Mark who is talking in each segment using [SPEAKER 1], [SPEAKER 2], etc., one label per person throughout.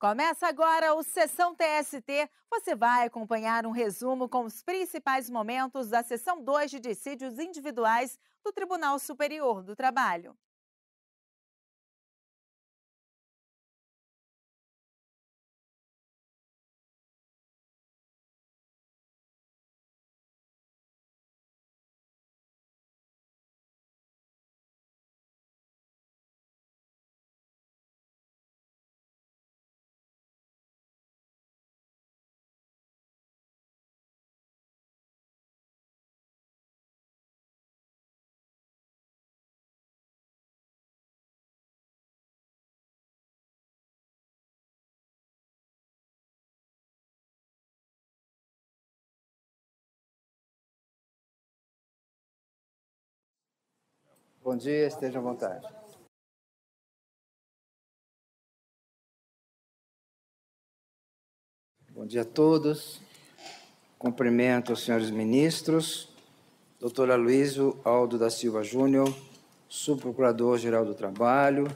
[SPEAKER 1] Começa agora o Sessão TST. Você vai acompanhar um resumo com os principais momentos da Sessão 2 de dissídios individuais do Tribunal Superior do Trabalho.
[SPEAKER 2] Bom dia, esteja à vontade. Bom dia a todos. Cumprimento os senhores ministros, doutor Aloysio Aldo da Silva Júnior, subprocurador-geral do Trabalho,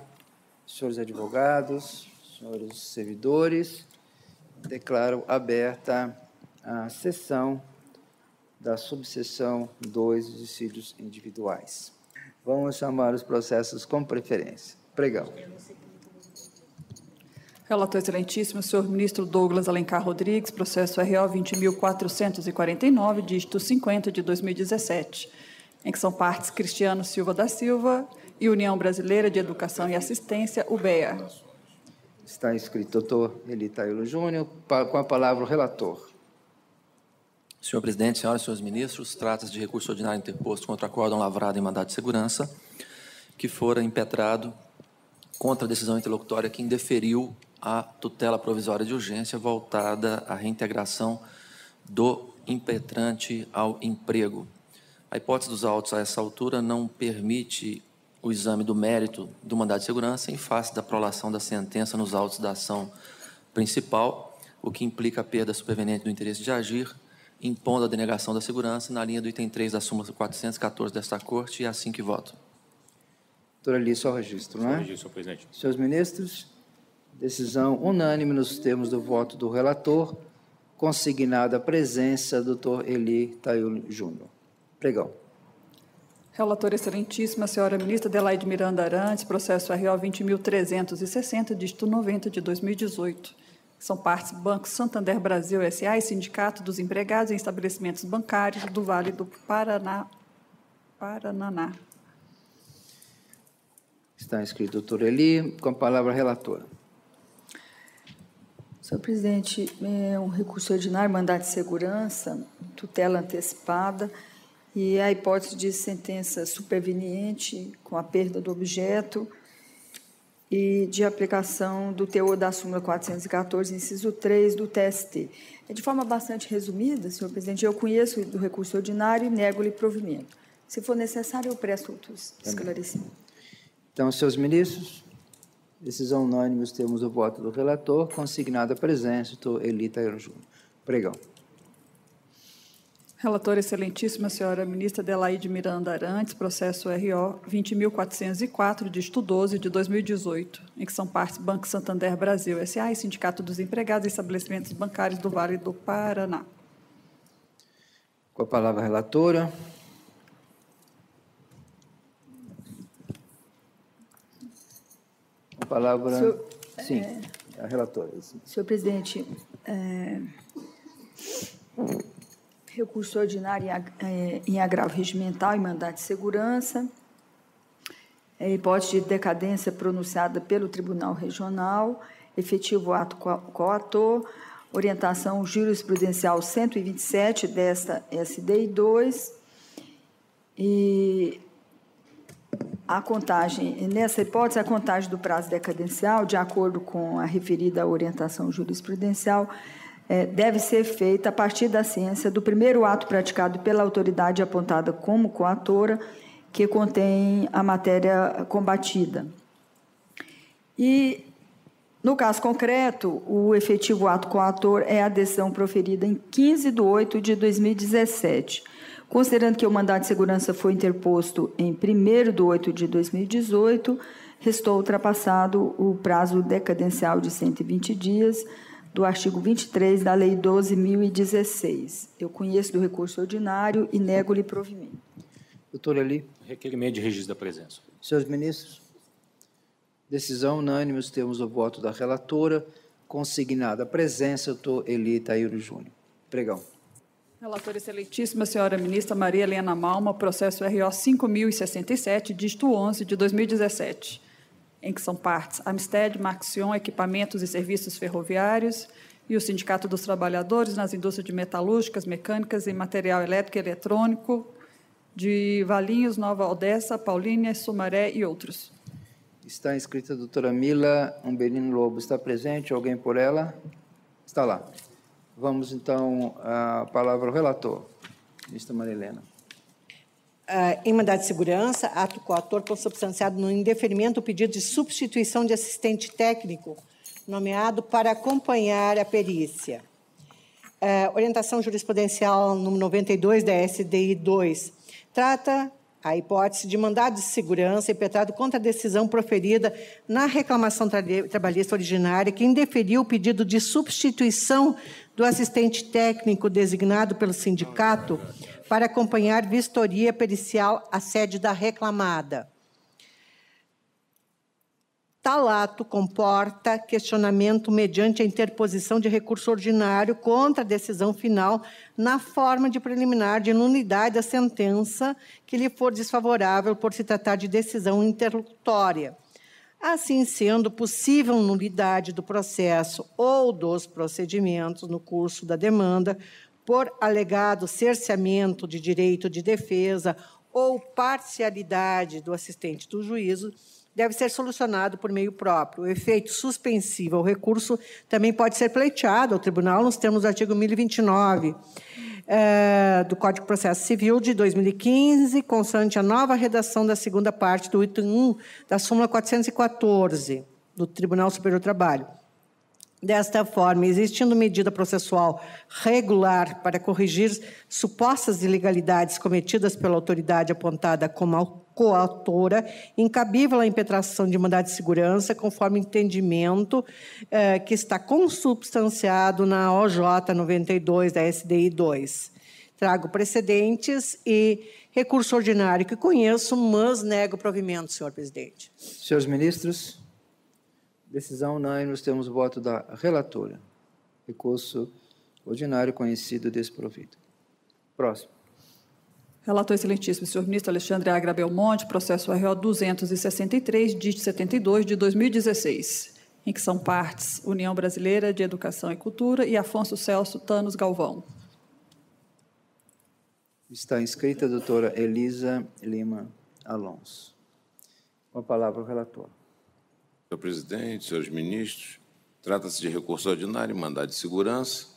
[SPEAKER 2] senhores advogados, senhores servidores. Declaro aberta a sessão da subseção 2 de dissídios individuais. Vamos chamar os processos com preferência. Pregão.
[SPEAKER 3] Relator excelentíssimo, senhor ministro Douglas Alencar Rodrigues, processo RO 20.449, dígito 50 de 2017, em que são partes Cristiano Silva da Silva e União Brasileira de Educação e Assistência, UBEA.
[SPEAKER 2] Está inscrito doutor Eli Tailo Júnior, com a palavra o relator.
[SPEAKER 4] Senhor presidente, senhoras e senhores ministros, trata-se de recurso ordinário interposto contra acórdão lavrado em mandado de segurança, que fora impetrado contra a decisão interlocutória que indeferiu a tutela provisória de urgência voltada à reintegração do impetrante ao emprego. A hipótese dos autos a essa altura não permite o exame do mérito do mandado de segurança em face da prolação da sentença nos autos da ação principal, o que implica a perda superveniente do interesse de agir, impondo a denegação da segurança na linha do item 3 da súmula 414 desta Corte, e é assim que voto.
[SPEAKER 2] Doutor Eli, só registro, não é?
[SPEAKER 5] Só registro, senhor presidente.
[SPEAKER 2] Senhores ministros, decisão unânime nos termos do voto do relator, consignada a presença do doutor Eli Tailo Júnior. Pregão.
[SPEAKER 3] Relator excelentíssima, senhora ministra Adelaide Miranda Arantes, processo RO 20.360, dígito 90 de 2018. São partes Banco Santander Brasil S.A. e Sindicato dos Empregados em Estabelecimentos Bancários do Vale do Paraná.
[SPEAKER 2] Está inscrito doutor Eli, com a palavra a relatora.
[SPEAKER 6] Senhor presidente, é um recurso ordinário, mandado de segurança, tutela antecipada, e a hipótese de sentença superveniente com a perda do objeto e de aplicação do teor da súmula 414, inciso 3 do TST. É de forma bastante resumida, senhor presidente, eu conheço do recurso ordinário e nego-lhe provimento. Se for necessário, eu presto outros esclarecimentos.
[SPEAKER 2] Então, senhores ministros, decisão unânime nos termos do voto do relator, consignada a presença do doutor Eli Tailo Júnior. Pregão.
[SPEAKER 3] Relator excelentíssima, senhora ministra Adelaide Miranda Arantes, processo RO 20.404, dígito 12 de 2018, em que são partes Banco Santander Brasil S.A. e Sindicato dos Empregados em Estabelecimentos Bancários do Vale do Paraná.
[SPEAKER 2] Com a palavra a relatora. A palavra...
[SPEAKER 6] Senhor,
[SPEAKER 2] sim, a relatora.
[SPEAKER 6] Senhor presidente, recurso ordinário em agravo regimental e mandado de segurança, hipótese de decadência pronunciada pelo Tribunal Regional, efetivo ato coator, orientação jurisprudencial 127 desta SDI 2, e a contagem, nessa hipótese, a contagem do prazo decadencial, de acordo com a referida orientação jurisprudencial, deve ser feita a partir da ciência do primeiro ato praticado pela autoridade apontada como coatora, que contém a matéria combatida. E, no caso concreto, o efetivo ato coator é a decisão proferida em 15 de 8 de 2017. Considerando que o mandado de segurança foi interposto em 1º de 8 de 2018, restou ultrapassado o prazo decadencial de 120 dias do artigo 23 da Lei 12.016. Eu conheço do recurso ordinário e nego-lhe provimento.
[SPEAKER 2] Doutor Eli.
[SPEAKER 5] Requerimento de registro da presença.
[SPEAKER 2] Senhores ministros. Decisão unânime, os termos do voto da relatora. Consignada a presença, doutor Eli Taíro Júnior. Pregão.
[SPEAKER 3] Relatora excelentíssima, senhora ministra Maria Helena Malma, processo RO 5067, dígito 11, de 2017, em que são partes Amsted, Maxion, Equipamentos e Serviços Ferroviários e o Sindicato dos Trabalhadores nas Indústrias de Metalúrgicas, Mecânicas e Material Elétrico e Eletrônico, de Valinhos, Nova Odessa, Paulínia, Sumaré e outros.
[SPEAKER 2] Está inscrita a doutora Mila Umbelino Lobo. Está presente? Alguém por ela? Está lá. Vamos, então, à palavra ao relator. Ministra Maria Helena.
[SPEAKER 7] Em mandado de segurança, ato coautor consubstanciado no indeferimento do pedido de substituição de assistente técnico nomeado para acompanhar a perícia. Orientação jurisprudencial número 92 da SDI 2 trata a hipótese de mandado de segurança impetrado contra a decisão proferida na reclamação trabalhista originária que indeferiu o pedido de substituição do assistente técnico designado pelo sindicato para acompanhar vistoria pericial à sede da reclamada. Tal ato comporta questionamento mediante a interposição de recurso ordinário contra a decisão final na forma de preliminar de nulidade da sentença que lhe for desfavorável por se tratar de decisão interlocutória. Assim sendo, possível nulidade do processo ou dos procedimentos no curso da demanda por alegado cerceamento de direito de defesa ou parcialidade do assistente do juízo, deve ser solucionado por meio próprio. O efeito suspensivo ao recurso também pode ser pleiteado ao tribunal nos termos do artigo 1029 do Código de Processo Civil de 2015, consoante a nova redação da segunda parte do item 1 da súmula 414 do Tribunal Superior do Trabalho. Desta forma, existindo medida processual regular para corrigir supostas ilegalidades cometidas pela autoridade apontada como coautora, incabível a impetração de mandado de segurança, conforme entendimento que está consubstanciado na OJ 92 da SDI 2. Trago precedentes e recurso ordinário que conheço, mas nego provimento, senhor presidente.
[SPEAKER 2] Senhores ministros, decisão unânime, nós temos o voto da relatora. Recurso ordinário conhecido desprovido. Próximo.
[SPEAKER 3] Relator excelentíssimo, senhor ministro Alexandre Agra Belmonte, processo RO 263, dígito 72, de 2016, em que são partes União Brasileira de Educação e Cultura e Afonso Celso Thanos Galvão.
[SPEAKER 2] Está inscrita a doutora Elisa Lima Alonso. Com a palavra o relator.
[SPEAKER 8] Senhor presidente, senhores ministros, trata-se de recurso ordinário, mandado de segurança,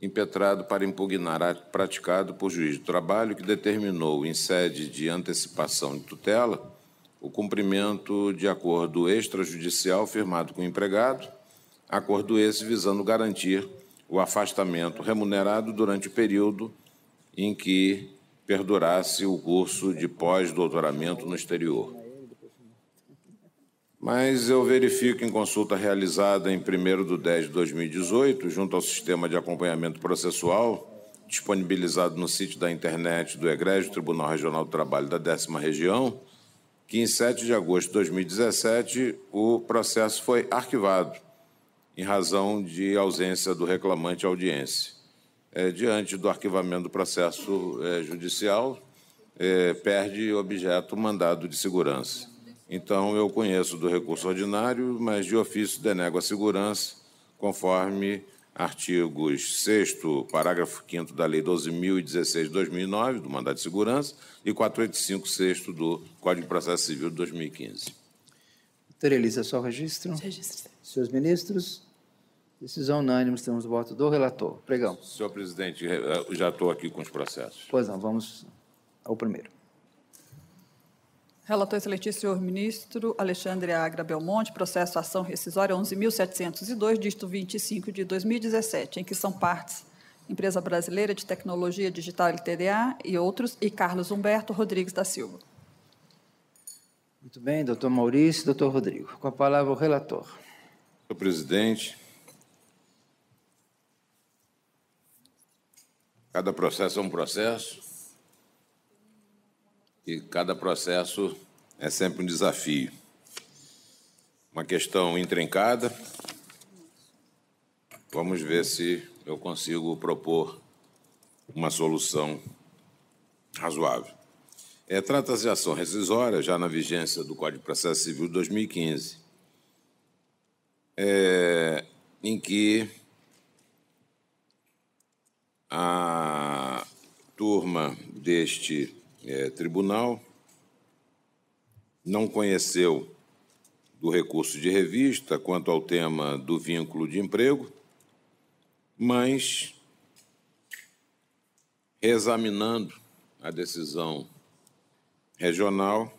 [SPEAKER 8] impetrado para impugnar ato praticado por juiz do trabalho que determinou, em sede de antecipação de tutela, o cumprimento de acordo extrajudicial firmado com o empregado, acordo esse visando garantir o afastamento remunerado durante o período em que perdurasse o curso de pós-doutoramento no exterior. Mas eu verifico em consulta realizada em 1º/10/2018, junto ao Sistema de Acompanhamento Processual, disponibilizado no sítio da internet do Egrégio Tribunal Regional do Trabalho da 10ª Região, que em 7 de agosto de 2017 o processo foi arquivado, em razão de ausência do reclamante à audiência. Diante do arquivamento do processo judicial, perde objeto o mandado de segurança. Então, eu conheço do recurso ordinário, mas de ofício denego a segurança, conforme artigos 6º, parágrafo 5º da Lei 12.016 de 2009, do mandado de segurança, e 485, 6º do Código de Processo Civil de 2015.
[SPEAKER 2] Doutora Elisa, só registro.
[SPEAKER 9] Registro.
[SPEAKER 2] Senhores ministros, decisão unânime, temos o voto do relator. Pregão.
[SPEAKER 8] Senhor presidente, já estou aqui com os processos.
[SPEAKER 2] Pois não, vamos ao primeiro.
[SPEAKER 3] Relator excelentíssimo, senhor ministro Alexandre Agra Belmonte, processo ação rescisória 11.702, dígito 25 de 2017, em que são partes Empresa Brasileira de Tecnologia Digital LTDA e outros, e Carlos Humberto Rodrigues da Silva.
[SPEAKER 2] Muito bem, doutor Maurício, doutor Rodrigo. Com a palavra o relator.
[SPEAKER 8] Senhor presidente, cada processo é um processo e cada processo é sempre um desafio. Uma questão intrincada. Vamos ver se eu consigo propor uma solução razoável. Trata-se de ação rescisória, já na vigência do Código de Processo Civil de 2015, em que a turma deste tribunal não conheceu do recurso de revista quanto ao tema do vínculo de emprego, mas, reexaminando a decisão regional,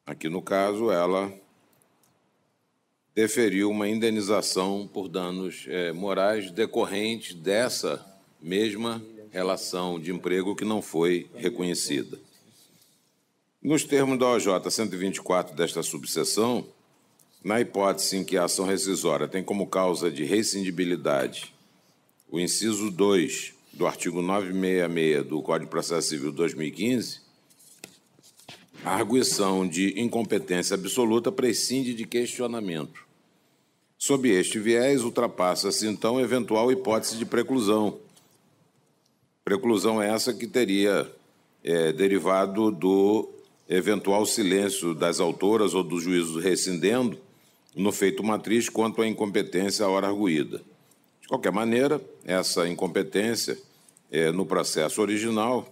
[SPEAKER 8] aqui no caso, ela deferiu uma indenização por danos morais decorrentes dessa mesma relação de emprego que não foi reconhecida. Nos termos da OJ 124 desta subseção, na hipótese em que a ação rescisória tem como causa de rescindibilidade o inciso 2 do artigo 966 do Código de Processo Civil 2015, a arguição de incompetência absoluta prescinde de questionamento. Sob este viés, ultrapassa-se, então, eventual hipótese de preclusão. Preclusão essa que teria derivado do eventual silêncio das autoras ou dos juízos rescindendo no feito matriz quanto à incompetência à hora arguída. De qualquer maneira, essa incompetência, no processo original,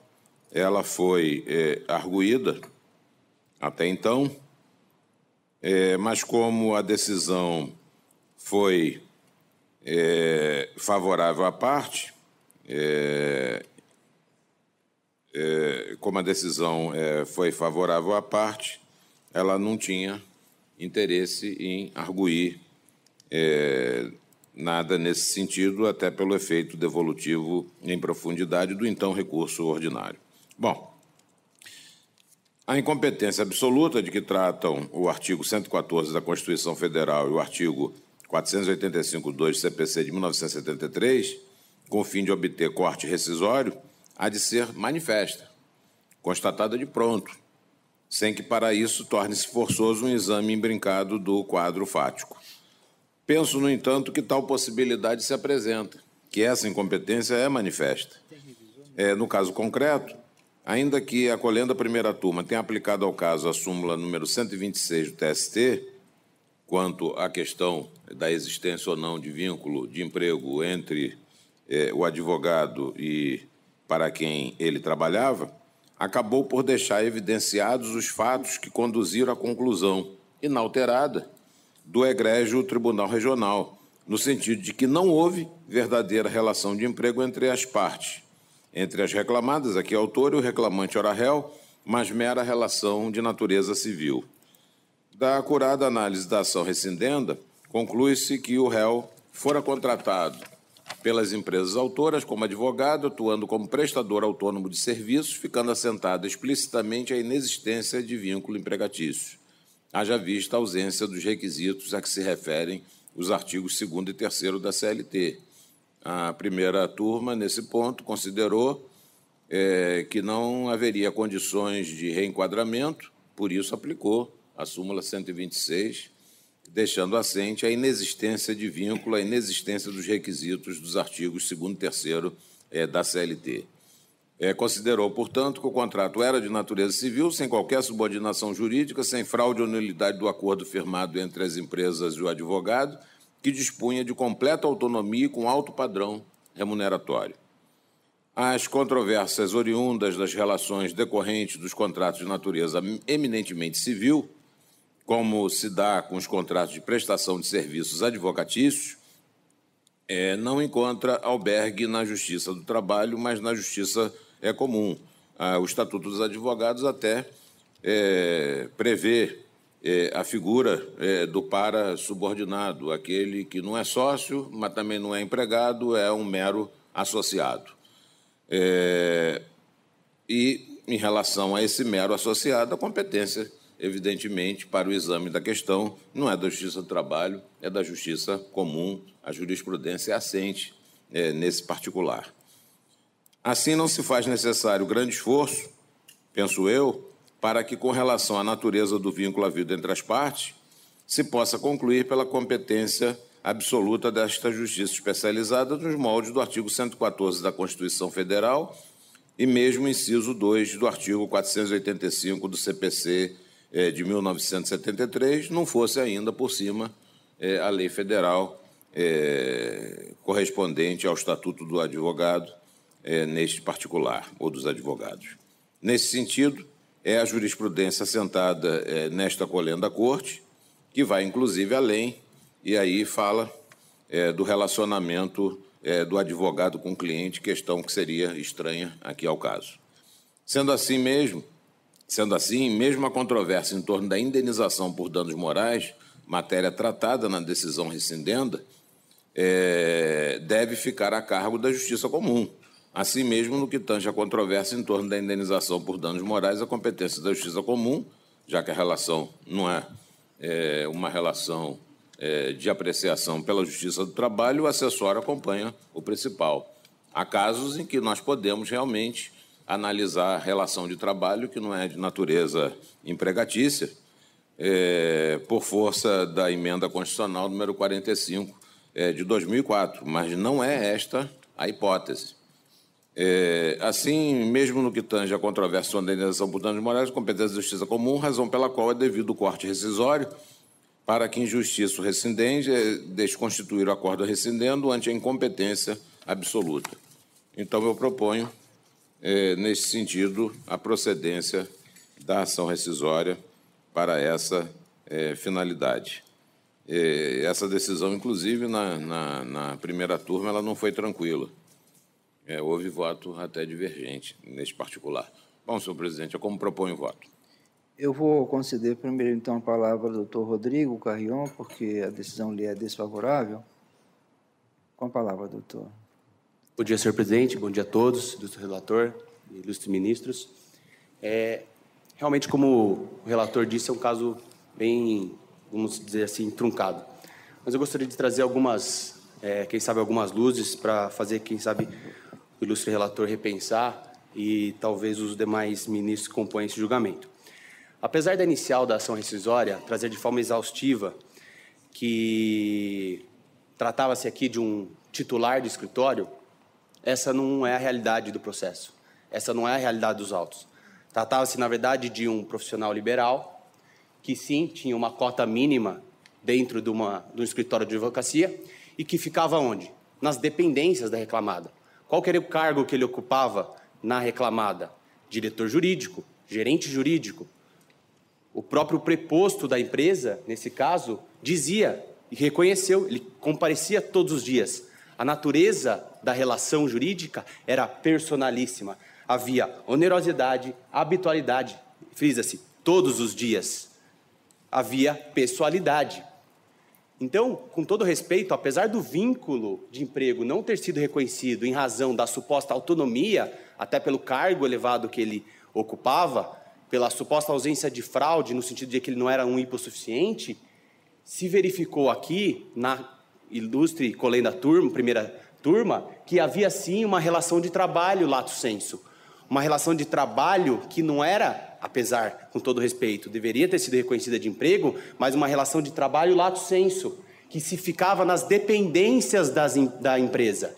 [SPEAKER 8] ela foi arguída até então, mas como a decisão foi favorável à parte, como a decisão foi favorável à parte, ela não tinha interesse em arguir nada nesse sentido, até pelo efeito devolutivo em profundidade do então recurso ordinário. Bom, a incompetência absoluta de que tratam o artigo 114 da Constituição Federal e o artigo 485.2 do CPC de 1973, com o fim de obter corte rescisório, há de ser manifesta, constatada de pronto, sem que para isso torne-se forçoso um exame imbrincado do quadro fático. Penso, no entanto, que tal possibilidade se apresenta, que essa incompetência é manifesta. No caso concreto, ainda que acolhendo a primeira turma tenha aplicado ao caso a súmula número 126 do TST, quanto à questão da existência ou não de vínculo de emprego entre o advogado e para quem ele trabalhava, acabou por deixar evidenciados os fatos que conduziram à conclusão inalterada do egrégio Tribunal Regional, no sentido de que não houve verdadeira relação de emprego entre as partes, entre as reclamadas, aqui autor, e o reclamante ora réu, mas mera relação de natureza civil. Da acurada análise da ação rescindenda, conclui-se que o réu fora contratado pelas empresas autoras como advogado, atuando como prestador autônomo de serviços, ficando assentada explicitamente a inexistência de vínculo empregatício, haja vista a ausência dos requisitos a que se referem os artigos 2º e 3º da CLT. A primeira turma, nesse ponto, considerou que não haveria condições de reenquadramento, por isso aplicou a súmula 126, deixando assente a inexistência de vínculo, a inexistência dos requisitos dos artigos 2º e 3º da CLT. Considerou, portanto, que o contrato era de natureza civil, sem qualquer subordinação jurídica, sem fraude ou nulidade do acordo firmado entre as empresas e o advogado, que dispunha de completa autonomia e com alto padrão remuneratório. As controvérsias oriundas das relações decorrentes dos contratos de natureza eminentemente civil, como se dá com os contratos de prestação de serviços advocatícios, não encontra albergue na Justiça do Trabalho, mas na Justiça comum. O Estatuto dos Advogados até prevê a figura do para-subordinado, aquele que não é sócio, mas também não é empregado, é um mero associado. E em relação a esse mero associado, a competência, evidentemente, para o exame da questão não é da Justiça do Trabalho, é da Justiça Comum, a jurisprudência é assente nesse particular. Assim, não se faz necessário grande esforço, penso eu, para que, com relação à natureza do vínculo havido entre as partes, se possa concluir pela competência absoluta desta Justiça especializada nos moldes do artigo 114 da Constituição Federal e mesmo o inciso 2 do artigo 485 do CPC de 1973, não fosse ainda, por cima, a lei federal correspondente ao Estatuto do Advogado neste particular, ou dos advogados. Nesse sentido, é a jurisprudência assentada nesta colenda Corte, que vai, inclusive, além, e aí fala do relacionamento do advogado com o cliente, questão que seria estranha aqui ao caso. Sendo assim, mesmo a controvérsia em torno da indenização por danos morais, matéria tratada na decisão rescindenda, deve ficar a cargo da Justiça Comum. Assim mesmo, no que tange a controvérsia em torno da indenização por danos morais, a competência da Justiça Comum, já que a relação não é uma relação de apreciação pela Justiça do Trabalho, o acessório acompanha o principal. Há casos em que nós podemos realmente analisar a relação de trabalho, que não é de natureza empregatícia, por força da emenda constitucional número 45 de 2004, mas não é esta a hipótese. Assim, mesmo no que tange a controvérsia sobre a indenização por danos morais, competência da Justiça Comum, razão pela qual é devido o corte rescisório para que injustiça o rescindente deixe constituir o acordo rescindendo ante a incompetência absoluta. Então, eu proponho, nesse sentido, a procedência da ação rescisória para essa finalidade. Essa decisão, inclusive, na primeira turma, ela não foi tranquila. Houve voto até divergente neste particular. Bom, senhor presidente, eu como proponho o voto.
[SPEAKER 2] Eu vou conceder primeiro, então, a palavra ao doutor Rodrigo Carrion, porque a decisão lhe é desfavorável. Com a palavra, doutor.
[SPEAKER 9] Bom dia, senhor presidente. Bom dia a todos, ilustre relator, ilustres ministros. Realmente, como o relator disse, é um caso bem, vamos dizer assim, truncado. Mas eu gostaria de trazer algumas, quem sabe, algumas luzes para fazer, quem sabe, o ilustre relator repensar e talvez os demais ministros que compõem esse julgamento. Apesar da inicial da ação rescisória trazer de forma exaustiva que tratava-se aqui de um titular de escritório, essa não é a realidade do processo. Essa não é a realidade dos autos. Tratava-se, na verdade, de um profissional liberal que, sim, tinha uma cota mínima dentro de um escritório de advocacia e que ficava onde? Nas dependências da reclamada. Qual que era o cargo que ele ocupava na reclamada? Diretor jurídico, gerente jurídico. O próprio preposto da empresa, nesse caso, dizia e reconheceu, ele comparecia todos os dias. A natureza da relação jurídica era personalíssima. Havia onerosidade, habitualidade, frisa-se, todos os dias. Havia pessoalidade. Então, com todo respeito, apesar do vínculo de emprego não ter sido reconhecido em razão da suposta autonomia, até pelo cargo elevado que ele ocupava, pela suposta ausência de fraude, no sentido de que ele não era um hipossuficiente, se verificou aqui, na ilustre colenda turma, primeira turma, que havia sim uma relação de trabalho lato sensu. Uma relação de trabalho que não era, apesar, com todo respeito, deveria ter sido reconhecida de emprego, mas uma relação de trabalho lato sensu, que se ficava nas dependências da empresa.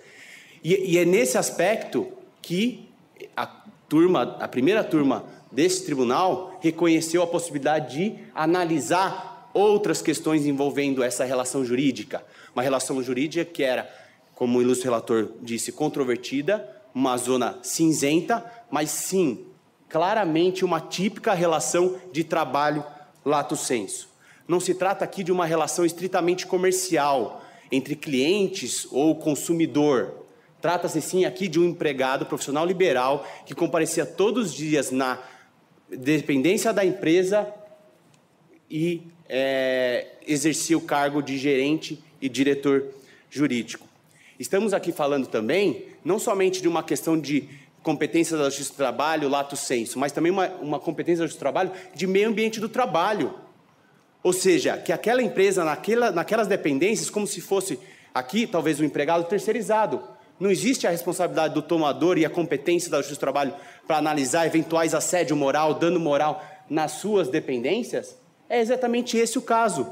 [SPEAKER 9] E é nesse aspecto que a primeira turma desse tribunal reconheceu a possibilidade de analisar outras questões envolvendo essa relação jurídica. Uma relação jurídica que era, como o ilustre relator disse, controvertida, uma zona cinzenta, mas sim, claramente uma típica relação de trabalho lato sensu. Não se trata aqui de uma relação estritamente comercial, entre clientes ou consumidor. Trata-se sim aqui de um empregado profissional liberal que comparecia todos os dias na dependência da empresa e exercia o cargo de gerente e diretor jurídico. Estamos aqui falando também, não somente de uma questão de competência da Justiça do Trabalho, lato sensu, mas também uma competência da Justiça do Trabalho de meio ambiente do trabalho. Ou seja, que aquela empresa, naquelas dependências, como se fosse aqui, talvez, um empregado terceirizado. Não existe a responsabilidade do tomador e a competência da Justiça do Trabalho para analisar eventuais assédio moral, dano moral nas suas dependências? É exatamente esse o caso.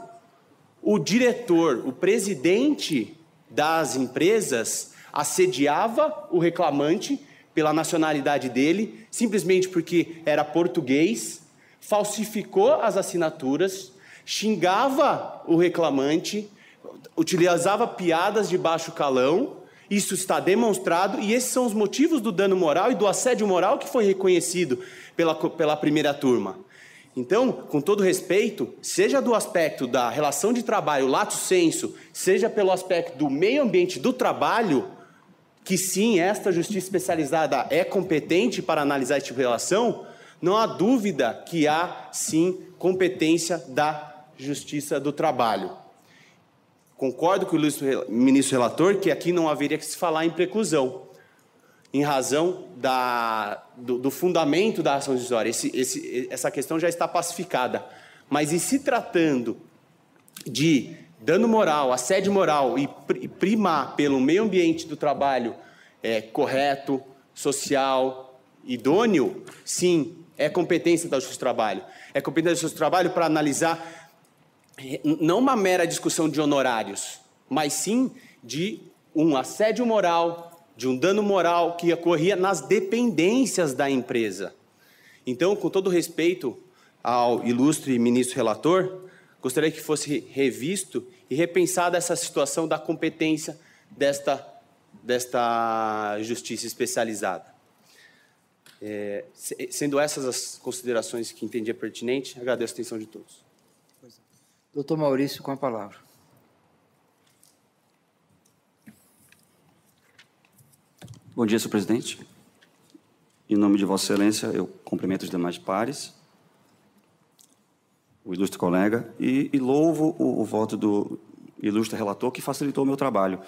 [SPEAKER 9] O diretor, o presidente das empresas assediava o reclamante pela nacionalidade dele, simplesmente porque era português, falsificou as assinaturas, xingava o reclamante, utilizava piadas de baixo calão. Isso está demonstrado, e esses são os motivos do dano moral e do assédio moral que foi reconhecido pela primeira turma. Então, com todo respeito, seja do aspecto da relação de trabalho, lato sensu, seja pelo aspecto do meio ambiente do trabalho, que sim, esta justiça especializada é competente para analisar esse tipo de relação, não há dúvida que há, sim, competência da Justiça do Trabalho. Concordo com o ilustre ministro relator que aqui não haveria que se falar em preclusão, em razão do fundamento da ação decisória. Essa questão já está pacificada. Mas, em se tratando de dano moral, assédio moral e primar pelo meio ambiente do trabalho correto, social, idôneo, sim, é competência da Justiça do Trabalho. É competência da Justiça do Trabalho para analisar não uma mera discussão de honorários, mas sim de um assédio moral, de um dano moral que ocorria nas dependências da empresa. Então, com todo respeito ao ilustre ministro relator, gostaria que fosse revisto e repensada essa situação da competência desta justiça especializada. Sendo essas as considerações que entendia pertinente, agradeço a atenção de todos.
[SPEAKER 2] Doutor Maurício, com a palavra.
[SPEAKER 10] Bom dia, senhor presidente. Em nome de Vossa Excelência, eu cumprimento os demais pares, o ilustre colega, e louvo o voto do ilustre relator, que facilitou o meu trabalho.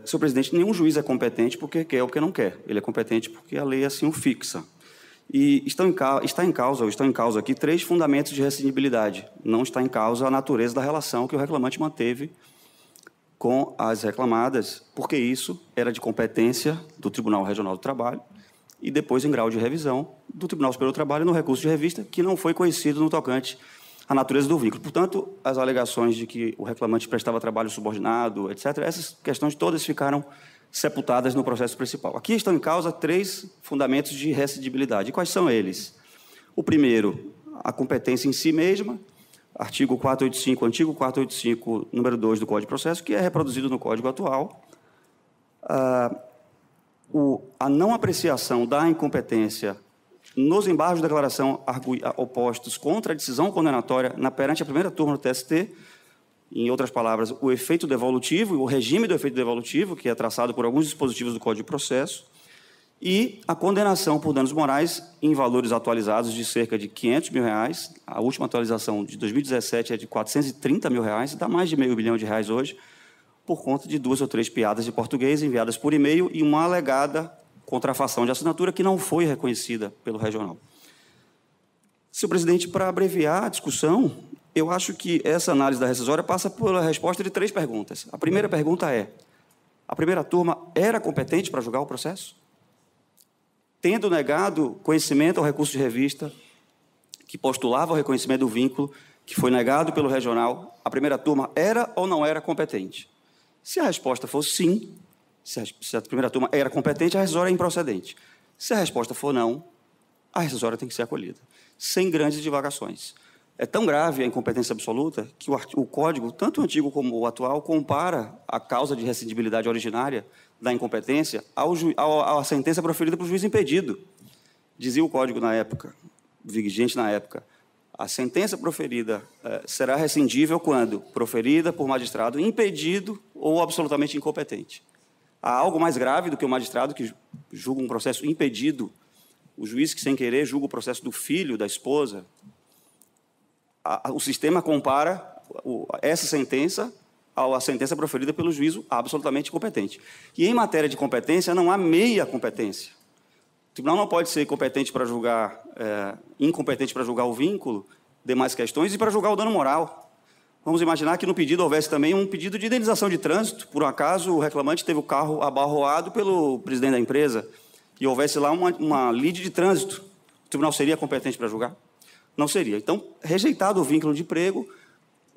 [SPEAKER 10] Senhor presidente, nenhum juiz é competente porque quer ou porque não quer. Ele é competente porque a lei assim o fixa. E estão em causa aqui 3 fundamentos de rescindibilidade. Não está em causa a natureza da relação que o reclamante manteve com as reclamadas, porque isso era de competência do Tribunal Regional do Trabalho e depois em grau de revisão do Tribunal Superior do Trabalho no recurso de revista, que não foi conhecido no tocante à natureza do vínculo. Portanto, as alegações de que o reclamante prestava trabalho subordinado, etc., essas questões todas ficaram sepultadas no processo principal. Aqui estão em causa 3 fundamentos de rescindibilidade. E quais são eles? O primeiro, a competência em si mesma, artigo 485, antigo 485, número 2 do Código de Processo, que é reproduzido no Código atual. A não apreciação da incompetência nos embargos de declaração opostos contra a decisão condenatória perante a primeira turma do TST, em outras palavras, o efeito devolutivo, o regime do efeito devolutivo, que é traçado por alguns dispositivos do Código de Processo, e a condenação por danos morais em valores atualizados de cerca de R$500 mil. A última atualização de 2017 é de R$430 mil, dá mais de R$500 milhão hoje, por conta de 2 ou 3 piadas de português enviadas por e-mail e uma alegada contrafação de assinatura que não foi reconhecida pelo regional. Senhor presidente, para abreviar a discussão, eu acho que essa análise da rescisória passa pela resposta de 3 perguntas. A primeira pergunta é: a primeira turma era competente para julgar o processo? Tendo negado conhecimento ao recurso de revista, que postulava o reconhecimento do vínculo, que foi negado pelo regional, a primeira turma era ou não era competente? Se a resposta for sim, se a primeira turma era competente, a rescisória é improcedente. Se a resposta for não, a rescisória tem que ser acolhida, sem grandes divagações. É tão grave a incompetência absoluta que o Código, tanto o antigo como o atual, compara a causa de rescindibilidade originária da incompetência à sentença proferida por juiz impedido. Dizia o Código na época, vigente na época, a sentença proferida será rescindível quando proferida por magistrado impedido ou absolutamente incompetente. Há algo mais grave do que o magistrado que julga um processo impedido, o juiz que, sem querer, julga o processo do filho, da esposa. O sistema compara essa sentença à sentença proferida pelo juízo absolutamente competente. E, em matéria de competência, não há meia competência. O tribunal não pode ser incompetente para julgar o vínculo, demais questões, e para julgar o dano moral. Vamos imaginar que no pedido houvesse também um pedido de indenização de trânsito. Por um acaso, o reclamante teve o carro abarroado pelo presidente da empresa e houvesse lá uma lide de trânsito. O tribunal seria competente para julgar? Não seria. Então, rejeitado o vínculo de emprego,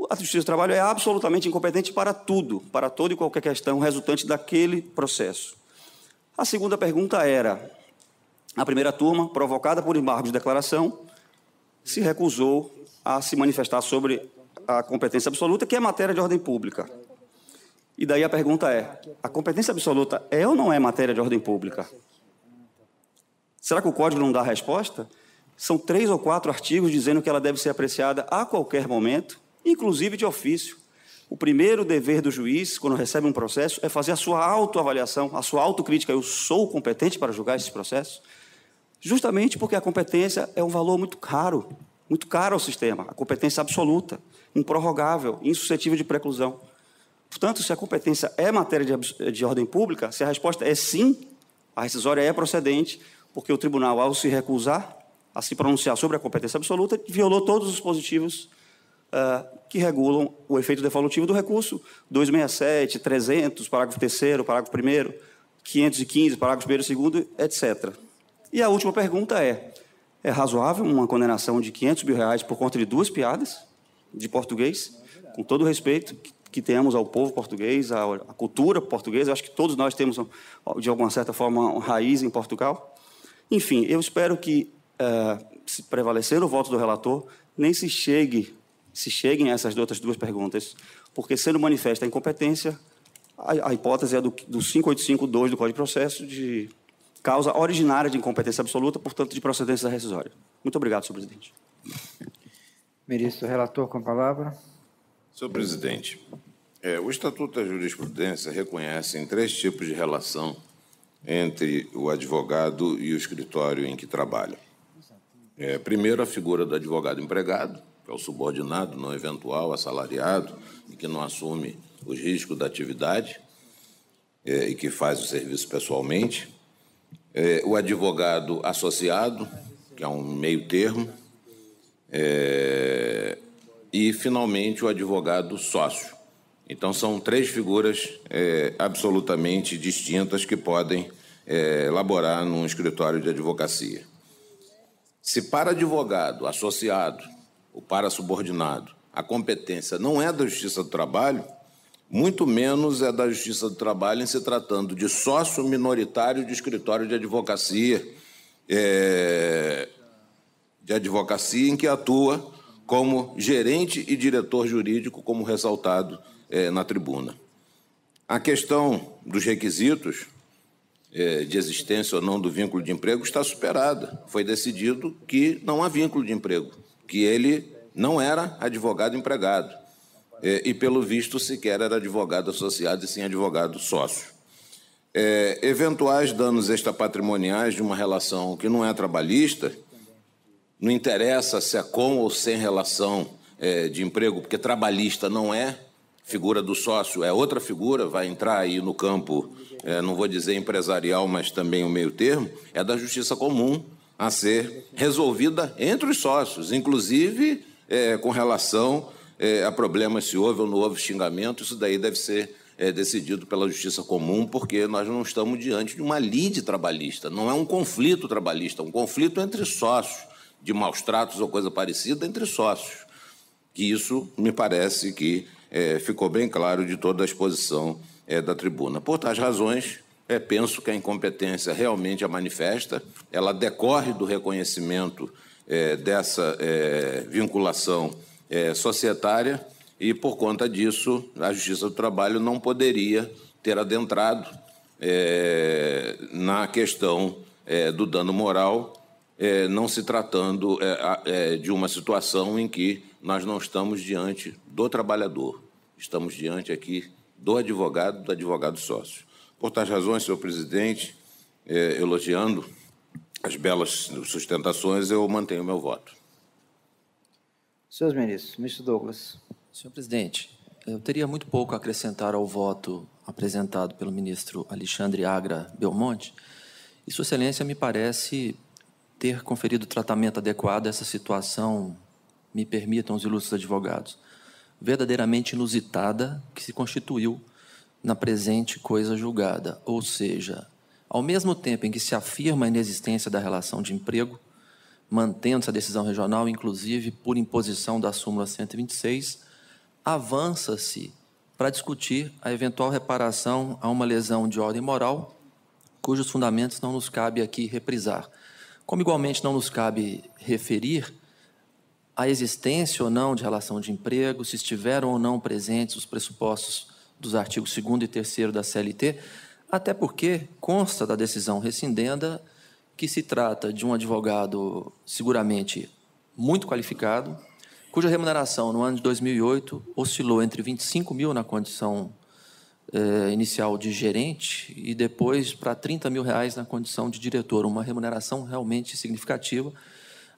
[SPEAKER 10] a Justiça do Trabalho é absolutamente incompetente para tudo, para toda e qualquer questão resultante daquele processo. A segunda pergunta era: a primeira turma, provocada por embargo de declaração, se recusou a se manifestar sobre a competência absoluta, que é matéria de ordem pública. E daí a pergunta é: a competência absoluta é ou não é matéria de ordem pública? Será que o Código não dá a resposta? São 3 ou 4 artigos dizendo que ela deve ser apreciada a qualquer momento, inclusive de ofício. O primeiro dever do juiz, quando recebe um processo, é fazer a sua autoavaliação, a sua autocrítica. Eu sou competente para julgar esse processo? Justamente porque a competência é um valor muito caro ao sistema. A competência absoluta, improrrogável, insuscetível de preclusão. Portanto, se a competência é matéria de ordem pública, se a resposta é sim, a rescisória é procedente, porque o tribunal, ao se recusar a se pronunciar sobre a competência absoluta, violou todos os dispositivos que regulam o efeito devolutivo do recurso, 267, 300, parágrafo 3º, parágrafo 1º, 515, parágrafo 1º e 2º, etc. E a última pergunta é razoável uma condenação de R$500 mil por conta de 2 piadas de português, com todo o respeito que temos ao povo português, à cultura portuguesa? Eu acho que todos nós temos, de alguma certa forma, uma raiz em Portugal. Enfim, eu espero que, se prevalecer o voto do relator, nem se cheguem a essas outras 2 perguntas, porque, sendo manifesta a incompetência, a hipótese é do 585-2 do Código de Processo, de causa originária de incompetência absoluta, portanto, de procedência da rescisória. Muito obrigado, senhor presidente.
[SPEAKER 2] Ministro relator, com a palavra.
[SPEAKER 8] Senhor presidente, o Estatuto da Jurisprudência reconhece em 3 tipos de relação entre o advogado e o escritório em que trabalha. Primeiro, a figura do advogado empregado, que é o subordinado, não eventual, assalariado, e que não assume os riscos da atividade e que faz o serviço pessoalmente. O advogado associado, que é um meio termo, e, finalmente, o advogado sócio. Então, são 3 figuras absolutamente distintas que podem elaborar num escritório de advocacia. Se para advogado associado ou para subordinado a competência não é da Justiça do Trabalho, muito menos é da Justiça do Trabalho em se tratando de sócio minoritário de escritório de advocacia em que atua como gerente e diretor jurídico, como ressaltado na tribuna. A questão dos requisitos de existência ou não do vínculo de emprego está superada. Foi decidido que não há vínculo de emprego, que ele não era advogado empregado e, pelo visto, sequer era advogado associado e sim advogado sócio. Eventuais danos extrapatrimoniais de uma relação que não é trabalhista, não interessa se é com ou sem relação de emprego, porque trabalhista não é, figura do sócio é outra figura, vai entrar aí no campo, não vou dizer empresarial, mas também o meio termo, é da justiça comum a ser resolvida entre os sócios, inclusive com relação a problemas se houve ou não houve xingamento. Isso daí deve ser decidido pela justiça comum, porque nós não estamos diante de uma lide trabalhista, não é um conflito trabalhista, é um conflito entre sócios, de maus tratos ou coisa parecida entre sócios, que isso me parece que ficou bem claro de toda a exposição da tribuna. Por tais razões, penso que a incompetência realmente é manifesta, ela decorre do reconhecimento dessa vinculação societária e, por conta disso, a Justiça do Trabalho não poderia ter adentrado na questão do dano moral, não se tratando de uma situação em que nós não estamos diante do trabalhador, estamos diante aqui do advogado sócio. Por tais razões, senhor presidente, elogiando as belas sustentações, eu mantenho meu voto.
[SPEAKER 2] Senhores ministros, ministro Douglas.
[SPEAKER 4] Senhor presidente, eu teria muito pouco a acrescentar ao voto apresentado pelo ministro Alexandre Agra Belmonte, E, Sua Excelência, me parece ter conferido tratamento adequado a essa situação, me permitam os ilustres advogados, verdadeiramente inusitada que se constituiu na presente coisa julgada. Ou seja, ao mesmo tempo em que se afirma a inexistência da relação de emprego, mantendo-se a decisão regional, inclusive por imposição da súmula 126, avança-se para discutir a eventual reparação a uma lesão de ordem moral, cujos fundamentos não nos cabe aqui reprisar. Como igualmente não nos cabe referir a existência ou não de relação de emprego, se estiveram ou não presentes os pressupostos dos artigos 2º e 3º da CLT, até porque consta da decisão rescindenda que se trata de um advogado seguramente muito qualificado, cuja remuneração no ano de 2008 oscilou entre 25 mil na condição inicial de gerente e depois para R$30 mil na condição de diretor, uma remuneração realmente significativa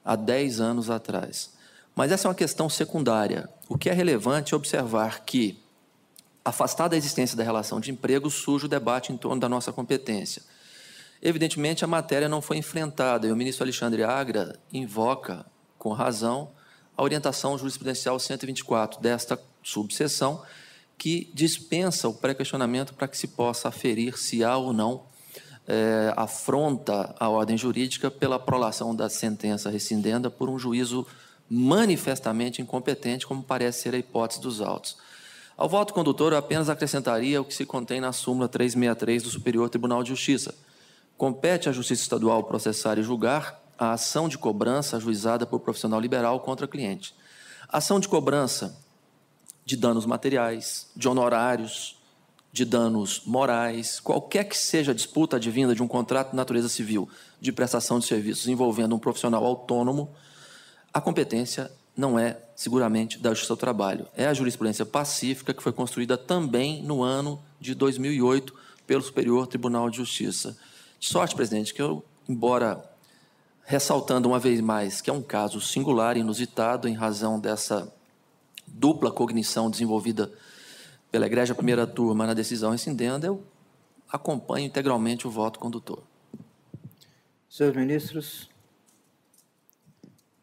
[SPEAKER 4] há 10 anos atrás. Mas essa é uma questão secundária. O que é relevante é observar que, afastada a existência da relação de emprego, surge o debate em torno da nossa competência. Evidentemente, a matéria não foi enfrentada e o ministro Alexandre Agra invoca, com razão, a orientação jurisprudencial 124 desta subseção, que dispensa o pré-questionamento para que se possa aferir se há ou não afronta à ordem jurídica pela prolação da sentença rescindenda por um juízo manifestamente incompetente, como parece ser a hipótese dos autos. Ao voto condutor, eu apenas acrescentaria o que se contém na súmula 363 do Superior Tribunal de Justiça. Compete à Justiça Estadual processar e julgar a ação de cobrança ajuizada por profissional liberal contra cliente. A ação de cobrança de danos materiais, de honorários, de danos morais, qualquer que seja a disputa advinda de um contrato de natureza civil de prestação de serviços envolvendo um profissional autônomo, a competência não é, seguramente, da Justiça do Trabalho. É a jurisprudência pacífica que foi construída também no ano de 2008 pelo Superior Tribunal de Justiça. De sorte, presidente, que eu, embora ressaltando uma vez mais que é um caso singular, inusitado, em razão dessa dupla cognição desenvolvida pela Egrégia Primeira Turma na decisão rescindenda, eu acompanho integralmente o voto condutor.
[SPEAKER 2] Senhores ministros.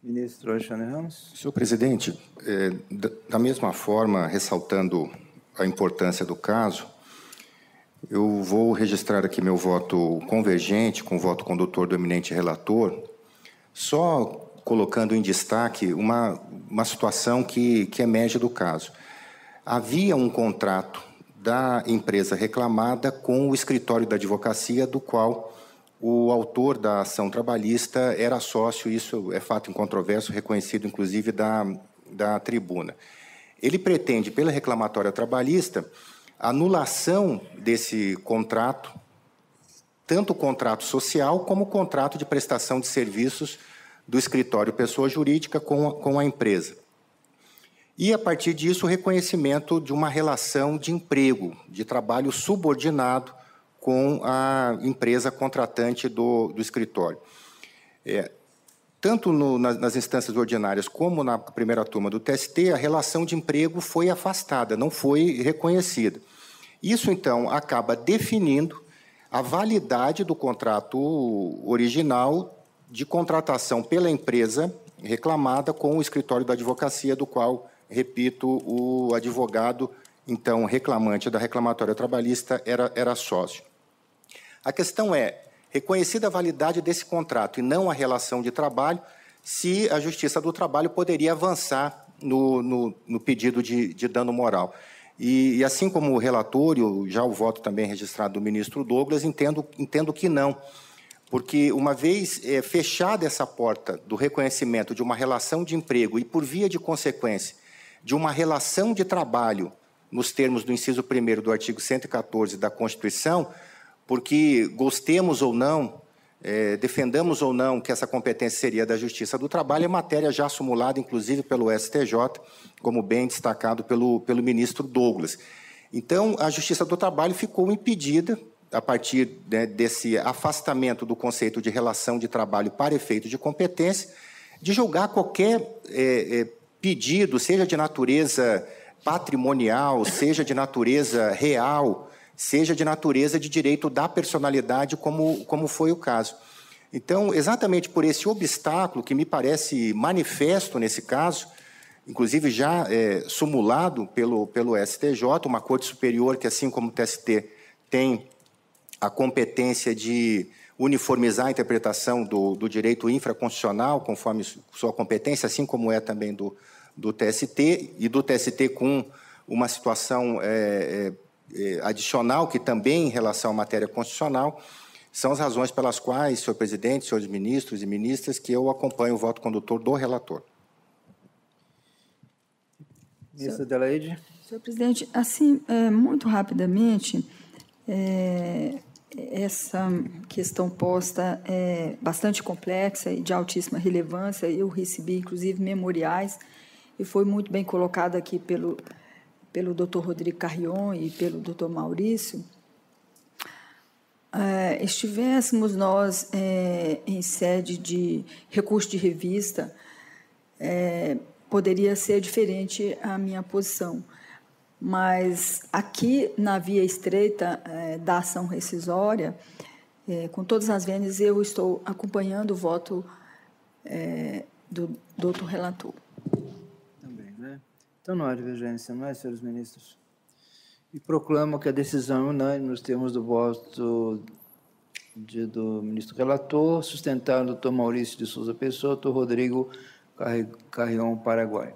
[SPEAKER 2] Ministro Alexandre Ramos.
[SPEAKER 11] Senhor presidente, da mesma forma, ressaltando a importância do caso, eu vou registrar aqui meu voto convergente com o voto condutor do eminente relator, só colocando em destaque uma situação que emerge do caso. Havia um contrato da empresa reclamada com o escritório da advocacia, do qual o autor da ação trabalhista era sócio, isso é fato incontroverso, reconhecido inclusive da tribuna. Ele pretende, pela reclamatória trabalhista, a anulação desse contrato, tanto o contrato social como o contrato de prestação de serviços do escritório pessoa jurídica com a empresa. E, a partir disso, o reconhecimento de uma relação de emprego, de trabalho subordinado com a empresa contratante do escritório. Tanto nas instâncias ordinárias como na primeira turma do TST, a relação de emprego foi afastada, não foi reconhecida. Isso, então, acaba definindo a validade do contrato original de contratação pela empresa reclamada com o escritório da advocacia, do qual, repito, o advogado, então, reclamante da reclamatória trabalhista era sócio. A questão é, reconhecida a validade desse contrato e não a relação de trabalho, se a Justiça do Trabalho poderia avançar no pedido de dano moral. E assim como o relatório, já o voto também registrado do ministro Douglas, entendo que não, porque uma vez fechada essa porta do reconhecimento de uma relação de emprego e, por via de consequência, de uma relação de trabalho, nos termos do inciso 1º do artigo 114 da Constituição, porque gostemos ou não, defendamos ou não que essa competência seria da Justiça do Trabalho, é matéria já sumulada, inclusive, pelo STJ, como bem destacado pelo ministro Douglas. Então, a Justiça do Trabalho ficou impedida, a partir desse afastamento do conceito de relação de trabalho para efeito de competência, de julgar qualquer pedido, seja de natureza patrimonial, seja de natureza real, seja de natureza de direito da personalidade, como foi o caso. Então, exatamente por esse obstáculo, que me parece manifesto nesse caso, inclusive já sumulado pelo STJ, uma Corte Superior que, assim como o TST, tem a competência de uniformizar a interpretação do direito infraconstitucional, conforme sua competência, assim como é também do TST, e do TST com uma situação adicional, que também em relação à matéria constitucional, são as razões pelas quais, senhor presidente, senhores ministros e ministras, que eu acompanho o voto condutor do relator.
[SPEAKER 2] Ministra Adelaide.
[SPEAKER 6] Senhor presidente, assim, muito rapidamente, essa questão posta é bastante complexa e de altíssima relevância. Eu recebi, inclusive, memoriais, e foi muito bem colocado aqui pelo doutor Rodrigo Carrion e pelo doutor Maurício. Estivéssemos nós em sede de recurso de revista, poderia ser diferente a minha posição. Mas aqui, na via estreita da ação rescisória, com todas as vênias, eu estou acompanhando o voto do doutor relator.
[SPEAKER 2] Também, né? Então, não há divergência, não é, senhores ministros? E proclamo que a decisão é unânime nos termos do voto do ministro relator, sustentado o doutor Maurício de Souza Pessoa, doutor Rodrigo Carrion, Paraguai.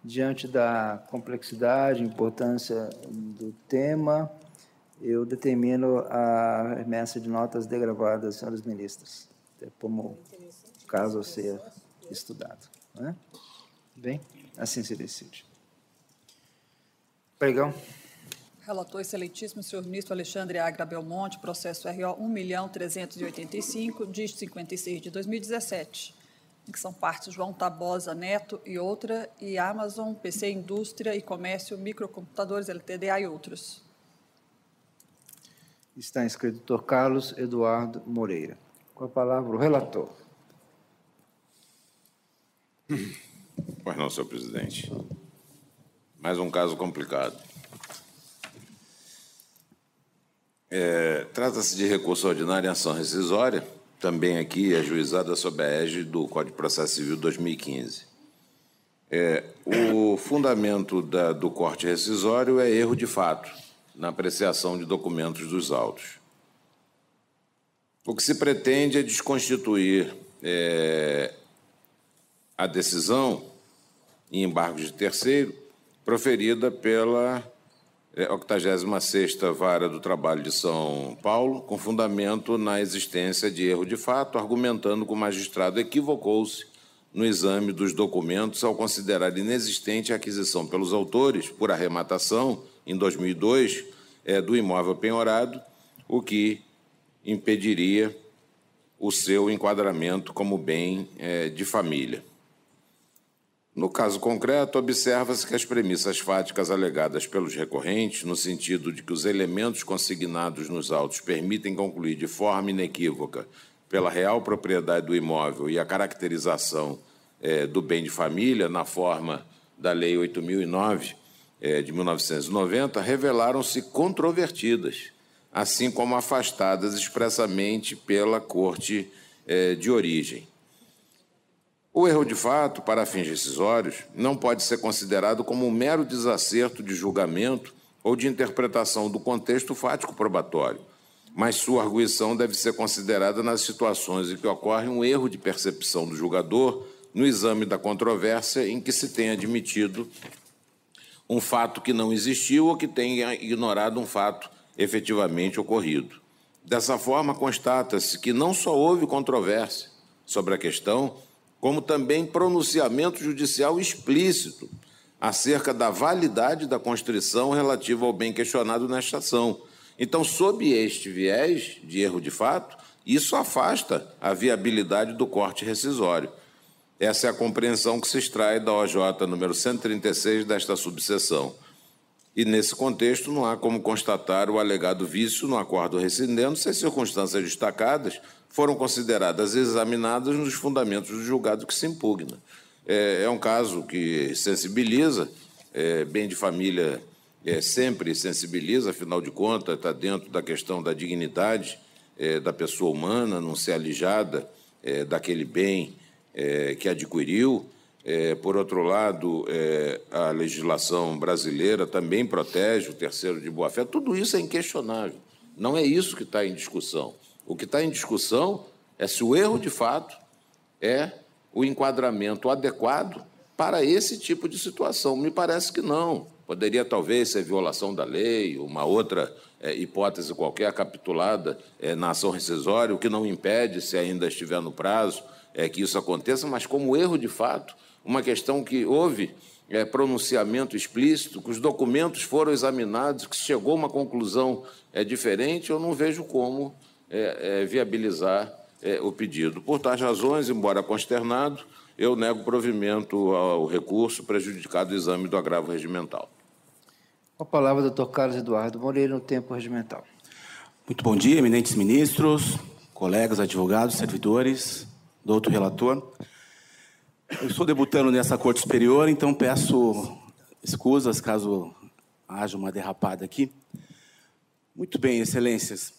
[SPEAKER 2] Diante da complexidade e importância do tema, eu determino a remessa de notas degravadas, senhores ministros, como caso a ser estudado. Né? Bem, assim se decide. Pregão.
[SPEAKER 3] Relator excelentíssimo, senhor ministro Alexandre Agra Belmonte, processo RO 1.385, dígito 56 de 2017, em que são partes João Tabosa Neto e outra, e Amazon, PC Indústria e Comércio, Microcomputadores LTDA e outros.
[SPEAKER 2] Está inscrito o doutor Carlos Eduardo Moreira. Com a palavra o relator.
[SPEAKER 8] Pois não, senhor presidente. Mais um caso complicado. Trata-se de recurso ordinário em ação rescisória, também aqui ajuizada sob a égide do Código de Processo Civil 2015. O fundamento do corte rescisório é erro de fato na apreciação de documentos dos autos. O que se pretende é desconstituir a decisão em embargo de terceiro proferida pela 86ª Vara do Trabalho de São Paulo, com fundamento na existência de erro de fato, argumentando que o magistrado equivocou-se no exame dos documentos ao considerar inexistente a aquisição pelos autores, por arrematação, em 2002, do imóvel penhorado, o que impediria o seu enquadramento como bem de família. No caso concreto, observa-se que as premissas fáticas alegadas pelos recorrentes, no sentido de que os elementos consignados nos autos permitem concluir de forma inequívoca pela real propriedade do imóvel e a caracterização do bem de família, na forma da Lei 8.009, de 1990, revelaram-se controvertidas, assim como afastadas expressamente pela Corte de origem. O erro de fato, para fins rescisórios, não pode ser considerado como um mero desacerto de julgamento ou de interpretação do contexto fático probatório, mas sua arguição deve ser considerada nas situações em que ocorre um erro de percepção do julgador no exame da controvérsia em que se tenha admitido um fato que não existiu ou que tenha ignorado um fato efetivamente ocorrido. Dessa forma, constata-se que não só houve controvérsia sobre a questão, como também pronunciamento judicial explícito acerca da validade da constrição relativa ao bem questionado nesta ação. Então, sob este viés de erro de fato, isso afasta a viabilidade do corte rescisório. Essa é a compreensão que se extrai da OJ número 136 desta subseção. E, nesse contexto, não há como constatar o alegado vício no acordo rescindendo se as circunstâncias destacadas foram consideradas e examinadas nos fundamentos do julgado que se impugna. É um caso que sensibiliza, bem de família sempre sensibiliza, afinal de contas, está dentro da questão da dignidade da pessoa humana, não ser alijada daquele bem que adquiriu. Por outro lado, a legislação brasileira também protege o terceiro de boa-fé. Tudo isso é inquestionável. Não é isso que está em discussão. O que está em discussão é se o erro, de fato, é o enquadramento adequado para esse tipo de situação. Me parece que não. Poderia, talvez, ser violação da lei, uma outra hipótese qualquer capitulada na ação rescisória, o que não impede, se ainda estiver no prazo, que isso aconteça, mas como erro de fato, uma questão que houve pronunciamento explícito, que os documentos foram examinados, que chegou a uma conclusão diferente, eu não vejo como viabilizar o pedido. Por tais razões, embora consternado, eu nego provimento ao recurso prejudicado o exame do agravo regimental.
[SPEAKER 2] Com a palavra, doutor Carlos Eduardo Moreira, no tempo regimental.
[SPEAKER 12] Muito bom dia, eminentes ministros, colegas, advogados, servidores, doutor relator. Eu estou debutando nessa Corte Superior, então peço escusas caso haja uma derrapada aqui. Muito bem, excelências.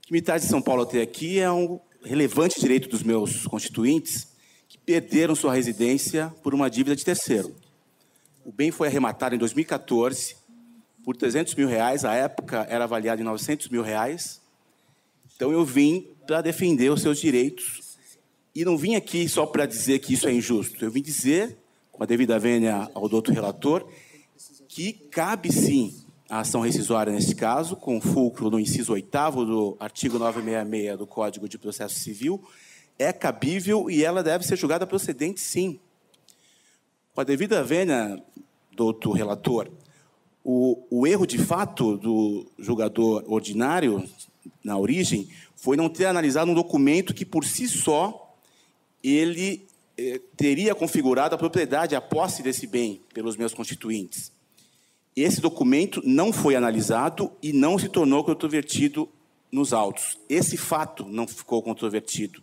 [SPEAKER 12] O que me traz de São Paulo até aqui é um relevante direito dos meus constituintes que perderam sua residência por uma dívida de terceiro. O bem foi arrematado em 2014 por R$300 mil, à época era avaliado em R$900 mil. Então eu vim para defender os seus direitos e não vim aqui só para dizer que isso é injusto. Eu vim dizer, com a devida vênia ao doutor relator, que cabe sim a ação rescisória neste caso, com fulcro no inciso 8º do artigo 966 do Código de Processo Civil, é cabível e ela deve ser julgada procedente, sim. Com a devida vênia, doutor relator, o erro de fato do julgador ordinário, na origem, foi não ter analisado um documento que, por si só, ele teria configurado a propriedade, a posse desse bem pelos meus constituintes. Esse documento não foi analisado e não se tornou controvertido nos autos. Esse fato não ficou controvertido.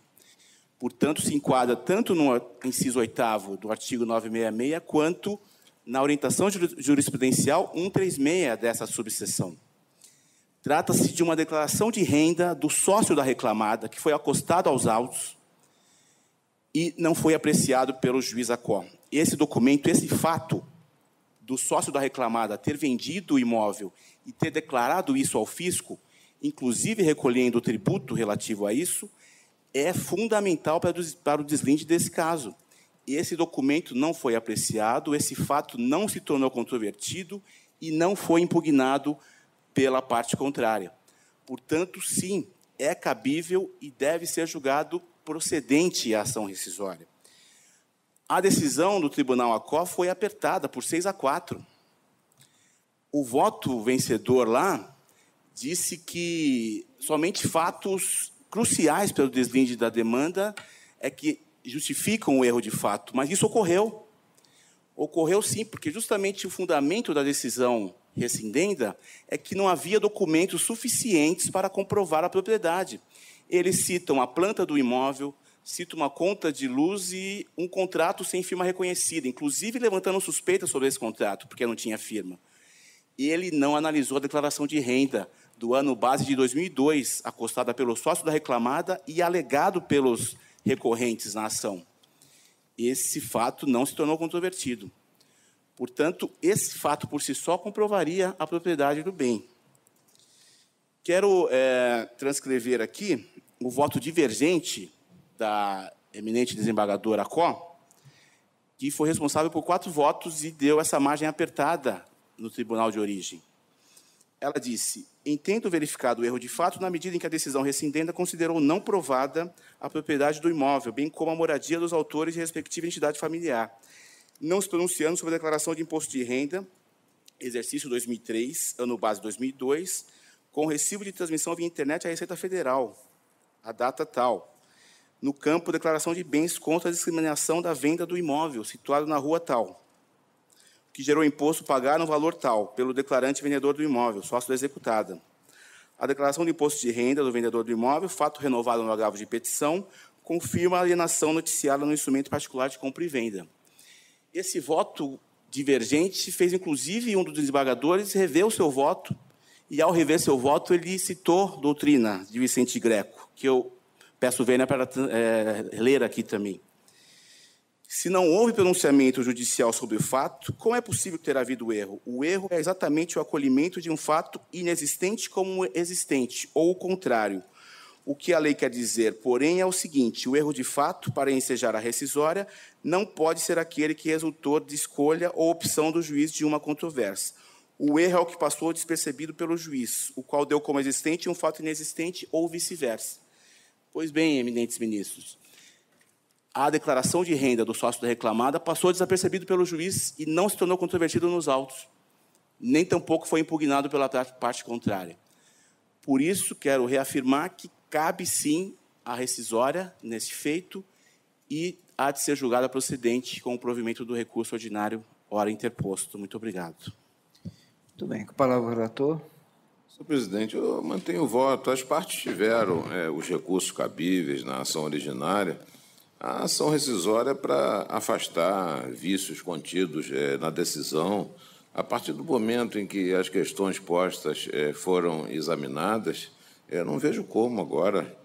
[SPEAKER 12] Portanto, se enquadra tanto no inciso 8º do artigo 966, quanto na orientação jurisprudencial 136 dessa subseção. Trata-se de uma declaração de renda do sócio da reclamada, que foi acostado aos autos e não foi apreciado pelo juiz Acó. Esse documento, esse fato do sócio da reclamada ter vendido o imóvel e ter declarado isso ao fisco, inclusive recolhendo o tributo relativo a isso, é fundamental para o deslinde desse caso. Esse documento não foi apreciado, esse fato não se tornou controvertido e não foi impugnado pela parte contrária. Portanto, sim, é cabível e deve ser julgado procedente a ação rescisória. A decisão do Tribunal Acó foi apertada por 6-4. O voto vencedor lá disse que somente fatos cruciais pelo deslinde da demanda é que justificam o erro de fato, mas isso ocorreu. Ocorreu sim, porque justamente o fundamento da decisão rescindenda é que não havia documentos suficientes para comprovar a propriedade. Eles citam a planta do imóvel, citam uma conta de luz e um contrato sem firma reconhecida, inclusive levantando suspeita sobre esse contrato, porque não tinha firma. Ele não analisou a declaração de renda do ano base de 2002, acostada pelo sócio da reclamada e alegado pelos recorrentes na ação. Esse fato não se tornou controvertido. Portanto, esse fato por si só comprovaria a propriedade do bem. Quero transcrever aqui o voto divergente da eminente desembargadora Acó, que foi responsável por 4 votos e deu essa margem apertada no tribunal de origem. Ela disse: entendo verificado o erro de fato na medida em que a decisão rescindenda considerou não provada a propriedade do imóvel, bem como a moradia dos autores e respectiva entidade familiar, não se pronunciando sobre a declaração de imposto de renda, exercício 2003, ano base 2002, com recibo de transmissão via internet à Receita Federal, a data tal, no campo declaração de bens contra a discriminação da venda do imóvel, situado na rua tal, que gerou imposto pagar no valor tal, pelo declarante vendedor do imóvel, sócio da executada. A declaração de imposto de renda do vendedor do imóvel, fato renovado no agravo de petição, confirma a alienação noticiada no instrumento particular de compra e venda. Esse voto divergente, fez, inclusive, um dos desembargadores rever o seu voto, e, ao rever seu voto, ele citou doutrina de Vicente Greco, que eu peço vênia para ler aqui também. Se não houve pronunciamento judicial sobre o fato, como é possível ter havido erro? O erro é exatamente o acolhimento de um fato inexistente como existente, ou o contrário. O que a lei quer dizer, porém, é o seguinte: o erro de fato, para ensejar a rescisória, não pode ser aquele que resultou de escolha ou opção do juiz de uma controvérsia. O erro é o que passou despercebido pelo juiz, o qual deu como existente um fato inexistente ou vice-versa. Pois bem, eminentes ministros, a declaração de renda do sócio da reclamada passou desapercebido pelo juiz e não se tornou controvertido nos autos, nem tampouco foi impugnado pela parte contrária. Por isso, quero reafirmar que cabe, sim, a rescisória nesse feito e há de ser julgada procedente com o provimento do recurso ordinário ora interposto. Muito obrigado.
[SPEAKER 2] Muito bem. Com a palavra, o relator.
[SPEAKER 8] Senhor presidente, eu mantenho o voto. As partes tiveram os recursos cabíveis na ação originária. A ação rescisória é para afastar vícios contidos na decisão. A partir do momento em que as questões postas foram examinadas, não vejo como agora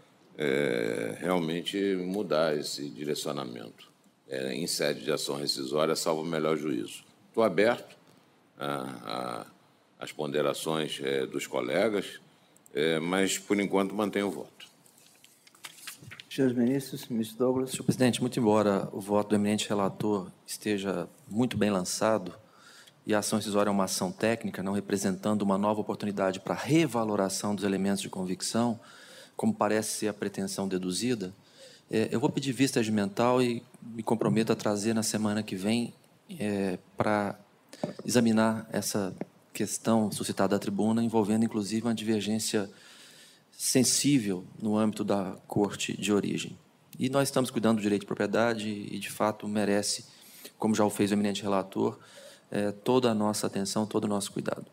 [SPEAKER 8] realmente mudar esse direcionamento em sede de ação rescisória, salvo o melhor juízo. Estou aberto às ponderações dos colegas, mas, por enquanto, mantenho o voto.
[SPEAKER 2] Senhores ministros, ministro Douglas.
[SPEAKER 4] Senhor presidente, muito embora o voto do eminente relator esteja muito bem lançado, e a ação rescisória é uma ação técnica, não representando uma nova oportunidade para revaloração dos elementos de convicção, como parece ser a pretensão deduzida, eu vou pedir vista regimental e me comprometo a trazer na semana que vem para examinar essa questão suscitada à tribuna, envolvendo, inclusive, uma divergência sensível no âmbito da corte de origem. E nós estamos cuidando do direito de propriedade e, de fato, merece, como já o fez o eminente relator, toda a nossa atenção, todo o nosso cuidado.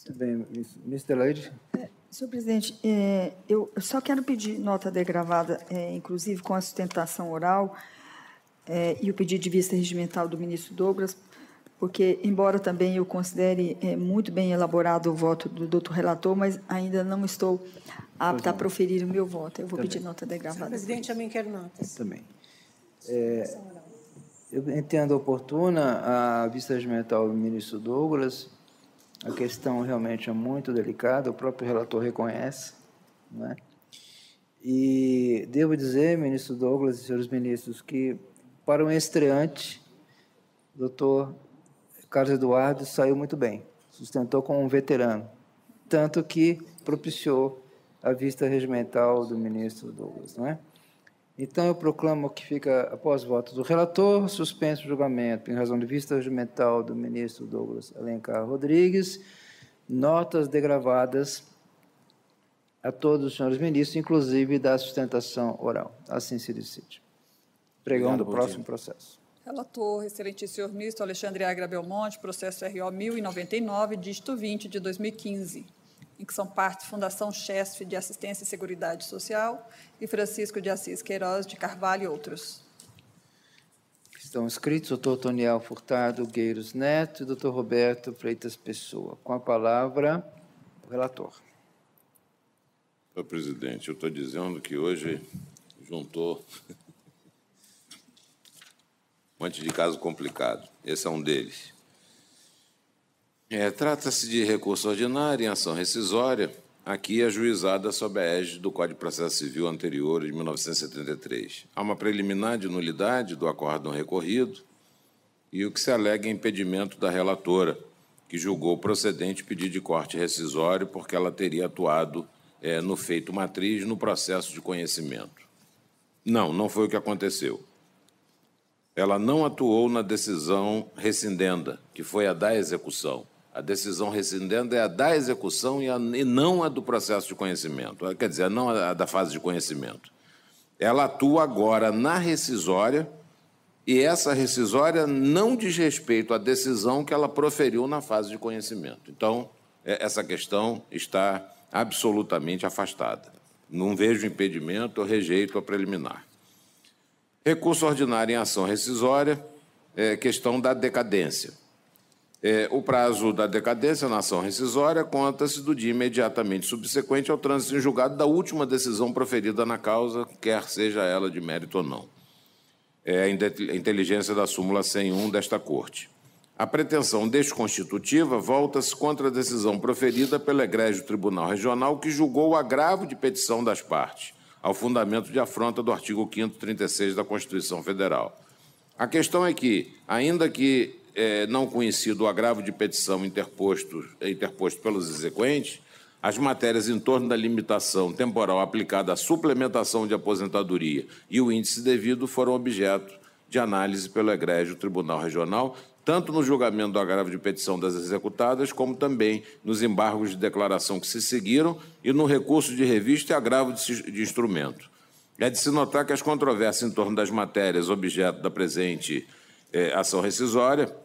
[SPEAKER 2] Muito bem. Ministro Adelaide.
[SPEAKER 6] Senhor presidente, eu só quero pedir nota degravada, inclusive com a sustentação oral, e o pedido de vista regimental do ministro Douglas, porque, embora também eu considere muito bem elaborado o voto do doutor relator, mas ainda não estou apta a proferir o meu voto. Eu vou pedir nota degravada.
[SPEAKER 13] Senhor presidente, também quero notas.
[SPEAKER 2] Também. Eu entendo oportuna a vista regimental do ministro Douglas. A questão realmente é muito delicada, o próprio relator reconhece, não é? E devo dizer, ministro Douglas e senhores ministros, que para um estreante, o doutor Carlos Eduardo saiu muito bem, sustentou como um veterano, tanto que propiciou a vista regimental do ministro Douglas, não é? Então, eu proclamo que fica, após o voto do relator, suspenso o julgamento, em razão de vista regimental do ministro Douglas Alencar Rodrigues, notas degravadas a todos os senhores ministros, inclusive da sustentação oral. Assim se decide. Pregão do próximo processo.
[SPEAKER 3] Relator, excelentíssimo senhor ministro Alexandre Agra Belmonte, processo RO 1099, dígito 20, de 2015, em que são partes Fundação Chesf de Assistência e Seguridade Social e Francisco de Assis Queiroz de Carvalho e outros.
[SPEAKER 2] Estão inscritos o doutor Toniel Furtado Gueiros Neto e o doutor Roberto Freitas Pessoa. Com a palavra, o relator.
[SPEAKER 8] Senhor presidente, eu estou dizendo que hoje juntou um monte de caso complicado. Esse é um deles. Trata-se de recurso ordinário em ação rescisória, aqui ajuizada sob a égide do Código de Processo Civil anterior, de 1973. Há uma preliminar de nulidade do acórdão recorrido e o que se alega é impedimento da relatora, que julgou procedente pedido de corte rescisório porque ela teria atuado no feito matriz no processo de conhecimento. Não foi o que aconteceu. Ela não atuou na decisão rescindenda, que foi a da execução. A decisão rescindenda é a da execução e não a do processo de conhecimento, quer dizer, não a da fase de conhecimento. Ela atua agora na rescisória e essa rescisória não diz respeito à decisão que ela proferiu na fase de conhecimento. Então, essa questão está absolutamente afastada. Não vejo impedimento ou rejeito a preliminar. Recurso ordinário em ação rescisória, questão da decadência. O prazo da decadência na ação rescisória conta-se do dia imediatamente subsequente ao trânsito em julgado da última decisão proferida na causa, quer seja ela de mérito ou não. É a inteligência da súmula 101 desta Corte. A pretensão desconstitutiva volta-se contra a decisão proferida pelo egrégio Tribunal Regional que julgou o agravo de petição das partes, ao fundamento de afronta do artigo 5º 36 da Constituição Federal. A questão é que, ainda que não conhecido o agravo de petição interposto pelos exequentes, as matérias em torno da limitação temporal aplicada à suplementação de aposentadoria e o índice devido foram objeto de análise pelo egrégio Tribunal Regional, tanto no julgamento do agravo de petição das executadas, como também nos embargos de declaração que se seguiram e no recurso de revista e agravo de instrumento. É de se notar que as controvérsias em torno das matérias objeto da presente ação rescisória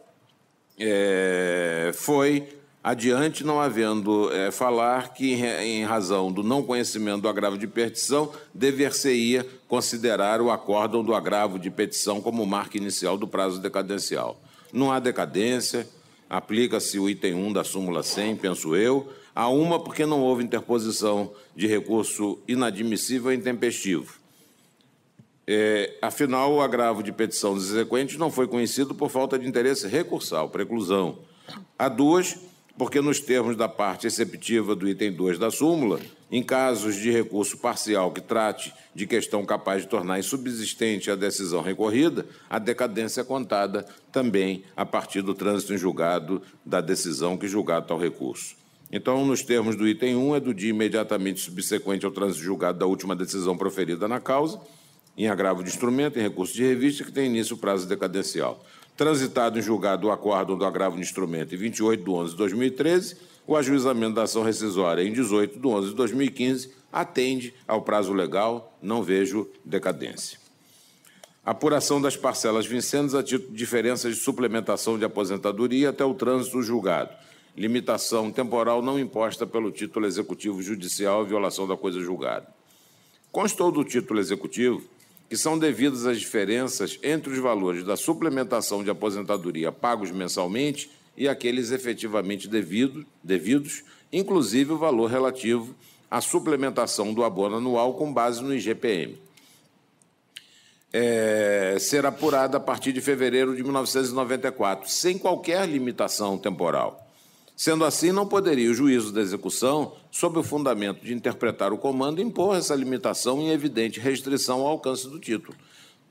[SPEAKER 8] foi adiante, não havendo falar que, em razão do não conhecimento do agravo de petição, dever-se-ia considerar o acórdão do agravo de petição como marca inicial do prazo decadencial. Não há decadência, aplica-se o item 1 da súmula 100, penso eu, a uma porque não houve interposição de recurso inadmissível e intempestivo. Afinal, o agravo de petição dos exequentes não foi conhecido por falta de interesse recursal, preclusão. A duas, porque nos termos da parte exceptiva do item 2 da súmula, em casos de recurso parcial que trate de questão capaz de tornar insubsistente a decisão recorrida, a decadência é contada também a partir do trânsito em julgado da decisão que julgado tal recurso. Então, nos termos do item 1, é do dia imediatamente subsequente ao trânsito julgado da última decisão proferida na causa, em agravo de instrumento, em recurso de revista, que tem início o prazo decadencial. Transitado em julgado o acórdão do agravo de instrumento em 28/11/2013, o ajuizamento da ação rescisória em 18/11/2015 atende ao prazo legal, não vejo decadência. Apuração das parcelas vincendas a título de diferenças de suplementação de aposentadoria até o trânsito julgado. Limitação temporal não imposta pelo título executivo judicial à violação da coisa julgada. Constou do título executivo que são devidas as diferenças entre os valores da suplementação de aposentadoria pagos mensalmente e aqueles efetivamente devidos, inclusive o valor relativo à suplementação do abono anual com base no IGPM. Ser apurada a partir de fevereiro de 1994, sem qualquer limitação temporal. Sendo assim, não poderia o juízo da execução, sob o fundamento de interpretar o comando, impor essa limitação em evidente restrição ao alcance do título.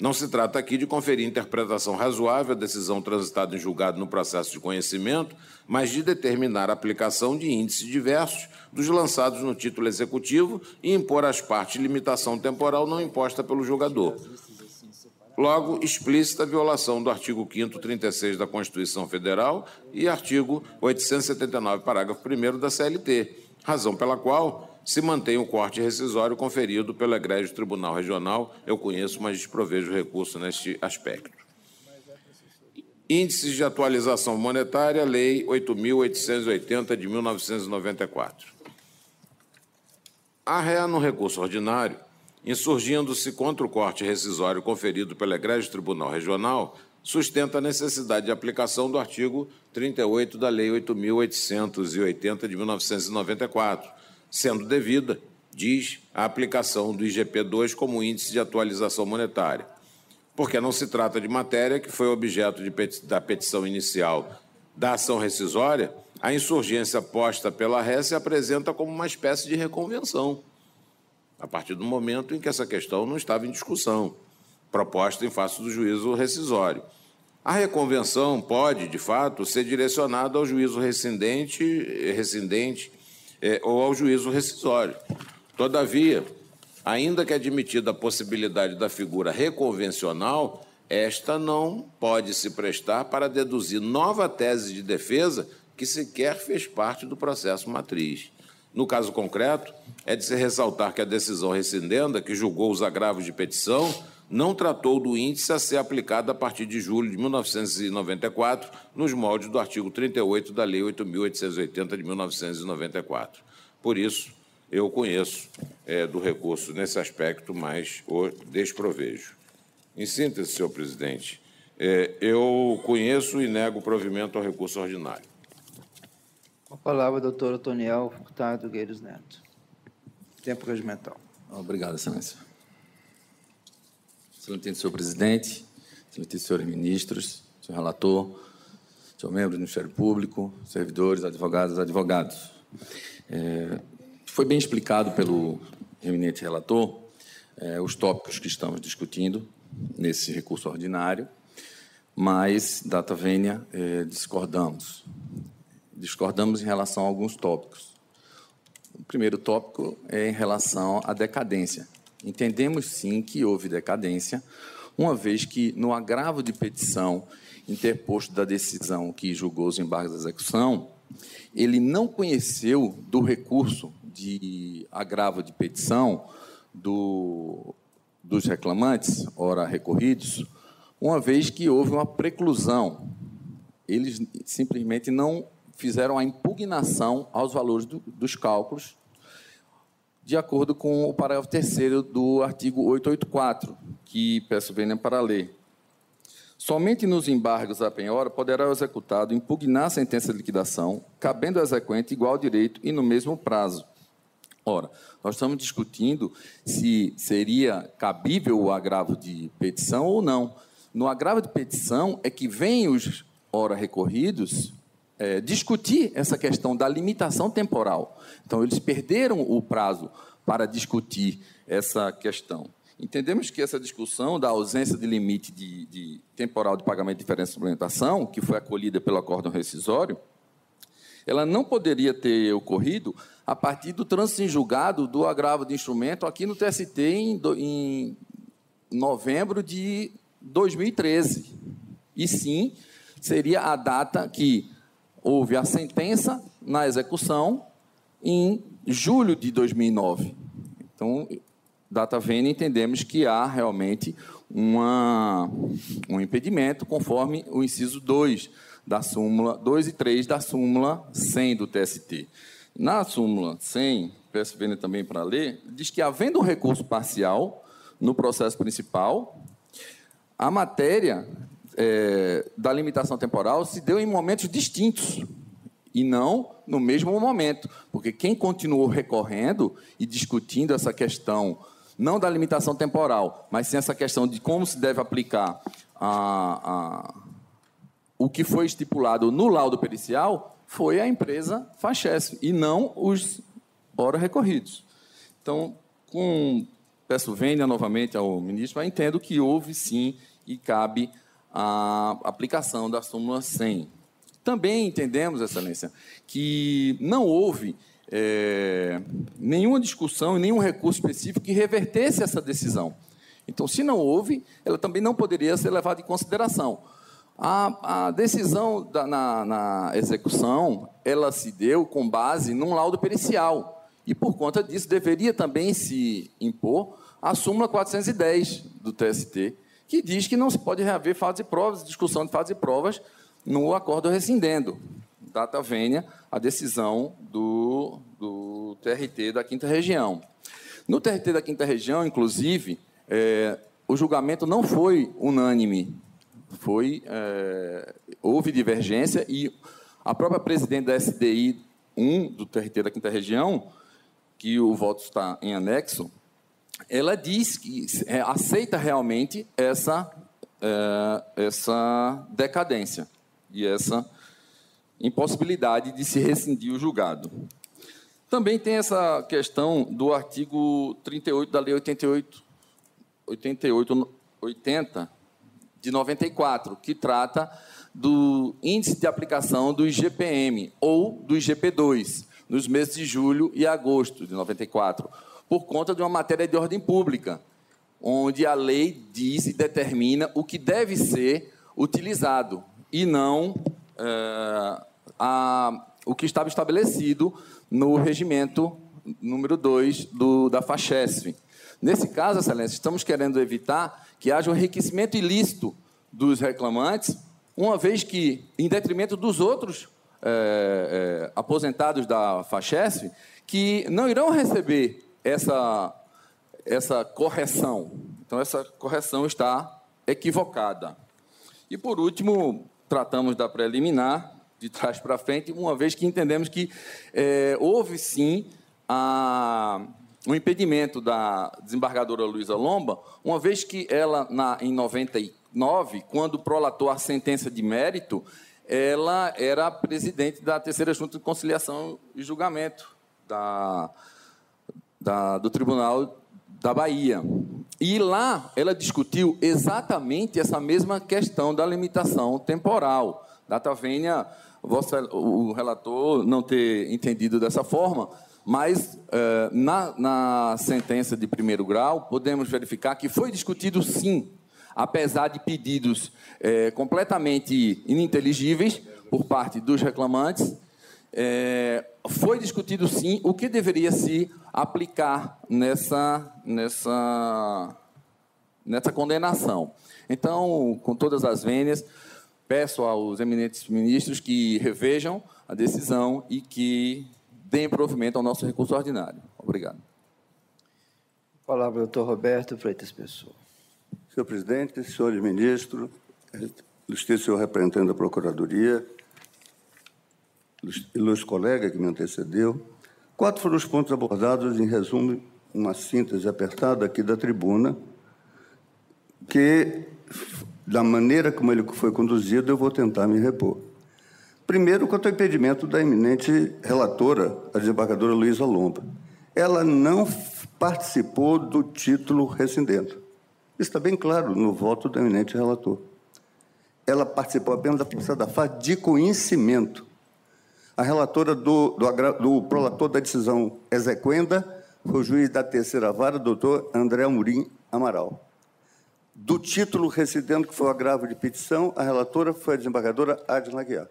[SPEAKER 8] Não se trata aqui de conferir interpretação razoável à decisão transitada em julgado no processo de conhecimento, mas de determinar a aplicação de índices diversos dos lançados no título executivo e impor às partes limitação temporal não imposta pelo julgador. Logo, explícita a violação do artigo 5º 36 da Constituição Federal e artigo 879, parágrafo 1º da CLT, razão pela qual se mantém o corte rescisório conferido pelo egrégio Tribunal Regional. Eu conheço, mas desprovejo recurso neste aspecto. Índices de atualização monetária, Lei 8.880, de 1994. A ré, no recurso ordinário, insurgindo-se contra o corte rescisório conferido pelo egrégio Tribunal Regional, sustenta a necessidade de aplicação do artigo 38 da Lei 8.880, de 1994, sendo devida, diz, a aplicação do IGP-2 como índice de atualização monetária, porque não se trata de matéria que foi objeto da petição inicial da ação rescisória. A insurgência posta pela ré se apresenta como uma espécie de reconvenção, a partir do momento em que essa questão não estava em discussão, proposta em face do juízo rescisório. A reconvenção pode, de fato, ser direcionada ao juízo rescindente ou ao juízo rescisório. Todavia, ainda que admitida a possibilidade da figura reconvencional, esta não pode se prestar para deduzir nova tese de defesa que sequer fez parte do processo matriz. No caso concreto, é de se ressaltar que a decisão rescindenda, que julgou os agravos de petição, não tratou do índice a ser aplicado a partir de julho de 1994, nos moldes do artigo 38 da Lei 8.880, de 1994. Por isso, eu conheço do recurso nesse aspecto, mas o desprovejo. Em síntese, senhor presidente, Eu conheço e nego o provimento ao recurso ordinário.
[SPEAKER 2] Com a palavra, doutor Otoniel Furtado Gueiros Neto. Tempo regimental.
[SPEAKER 13] Obrigado, Excelência. Excelentíssimo senhor presidente, excelentíssimos senhores ministros, senhor relator, senhor membro do Ministério Público, servidores, advogados. Foi bem explicado pelo eminente relator os tópicos que estamos discutindo nesse recurso ordinário, mas, data vênia, discordamos. Discordamos em relação a alguns tópicos. O primeiro tópico é em relação à decadência. Entendemos, sim, que houve decadência, uma vez que, no agravo de petição interposto da decisão que julgou os embargos da execução, ele não conheceu do recurso de agravo de petição dos reclamantes, ora recorridos, uma vez que houve uma preclusão. Eles simplesmente não fizeram a impugnação aos valores dos cálculos, de acordo com o parágrafo 3º do artigo 884, que peço vênia para ler. Somente nos embargos à penhora poderá o executado impugnar a sentença de liquidação, cabendo ao exequente igual direito e no mesmo prazo. Ora, nós estamos discutindo se seria cabível o agravo de petição ou não. No agravo de petição é que vêm os ora recorridos discutir essa questão da limitação temporal. Então, eles perderam o prazo para discutir essa questão. Entendemos que essa discussão da ausência de limite de temporal de pagamento de diferença de suplementação, que foi acolhida pelo acórdão rescisório, ela não poderia ter ocorrido a partir do trânsito em julgado do agravo de instrumento aqui no TST em novembro de 2013. E, sim, seria a data que houve a sentença na execução em julho de 2009. Então, data vênia, entendemos que há realmente um impedimento, conforme o inciso 2 da súmula 2 e 3 da súmula 100 do TST. Na súmula 100, peço vênia também para ler, diz que, havendo um recurso parcial no processo principal, a matéria da limitação temporal se deu em momentos distintos e não no mesmo momento, porque quem continuou recorrendo e discutindo essa questão, não da limitação temporal, mas sim essa questão de como se deve aplicar o que foi estipulado no laudo pericial, foi a empresa Fachesf, e não os ora recorridos. Então, peço vênia novamente ao ministro, mas entendo que houve, sim, e cabe a aplicação da súmula 100. Também entendemos, Excelência, que não houve nenhuma discussão e nenhum recurso específico que revertesse essa decisão. Então, se não houve, ela também não poderia ser levada em consideração. A decisão na execução, ela se deu com base num laudo pericial, e, por conta disso, deveria também se impor a súmula 410 do TST, que diz que não se pode reaver fatos e provas, discussão de fatos e provas no acordo rescindendo. Data vênia a decisão do TRT da 5ª Região. No TRT da 5ª Região, inclusive, o julgamento não foi unânime, houve divergência, e a própria presidente da SDI 1 do TRT da 5ª Região, que o voto está em anexo, ela diz que aceita realmente essa decadência e essa impossibilidade de se rescindir o julgado. Também tem essa questão do artigo 38 da Lei 80 de 94, que trata do índice de aplicação do IGPM ou do IGP2, nos meses de julho e agosto de 94, por conta de uma matéria de ordem pública, onde a lei diz e determina o que deve ser utilizado, e não o que estava estabelecido no regimento número 2 da Fachesf. Nesse caso, Excelência, estamos querendo evitar que haja um enriquecimento ilícito dos reclamantes, uma vez que, em detrimento dos outros aposentados da Fachesf, que não irão receber essa correção. Então, essa correção está equivocada. E, por último, tratamos da preliminar, de trás para frente, uma vez que entendemos que houve, sim, um impedimento da desembargadora Luísa Lomba, uma vez que ela, em 99, quando prolatou a sentença de mérito, ela era presidente da terceira Junta de Conciliação e Julgamento do Tribunal da Bahia. E lá ela discutiu exatamente essa mesma questão da limitação temporal. Data vênia, o relator não ter entendido dessa forma, mas na sentença de primeiro grau podemos verificar que foi discutido, sim, apesar de pedidos completamente ininteligíveis por parte dos reclamantes, foi discutido, sim, o que deveria se aplicar nessa condenação. Então, com todas as vênias, peço aos eminentes ministros que revejam a decisão e que deem provimento ao nosso recurso ordinário. Obrigado.
[SPEAKER 2] A palavra ao doutor Roberto Freitas Pessoa.
[SPEAKER 14] Senhor presidente, senhores ministros, ilustre senhor representante da Procuradoria, ilustre colega que me antecedeu, 4 foram os pontos abordados, em resumo, uma síntese apertada aqui da tribuna, que, da maneira como ele foi conduzido, eu vou tentar me repor. Primeiro, quanto ao impedimento da eminente relatora, a desembargadora Luísa Lomba. Ela não participou do título rescindente. Isso está bem claro no voto do eminente relator. Ela participou apenas da passada fase de conhecimento. A relatora do prolator da decisão exequenda foi o juiz da terceira vara, doutor André Amorim Amaral. Do título rescindente, que foi o agravo de petição, a relatora foi a desembargadora Adna Aguiar.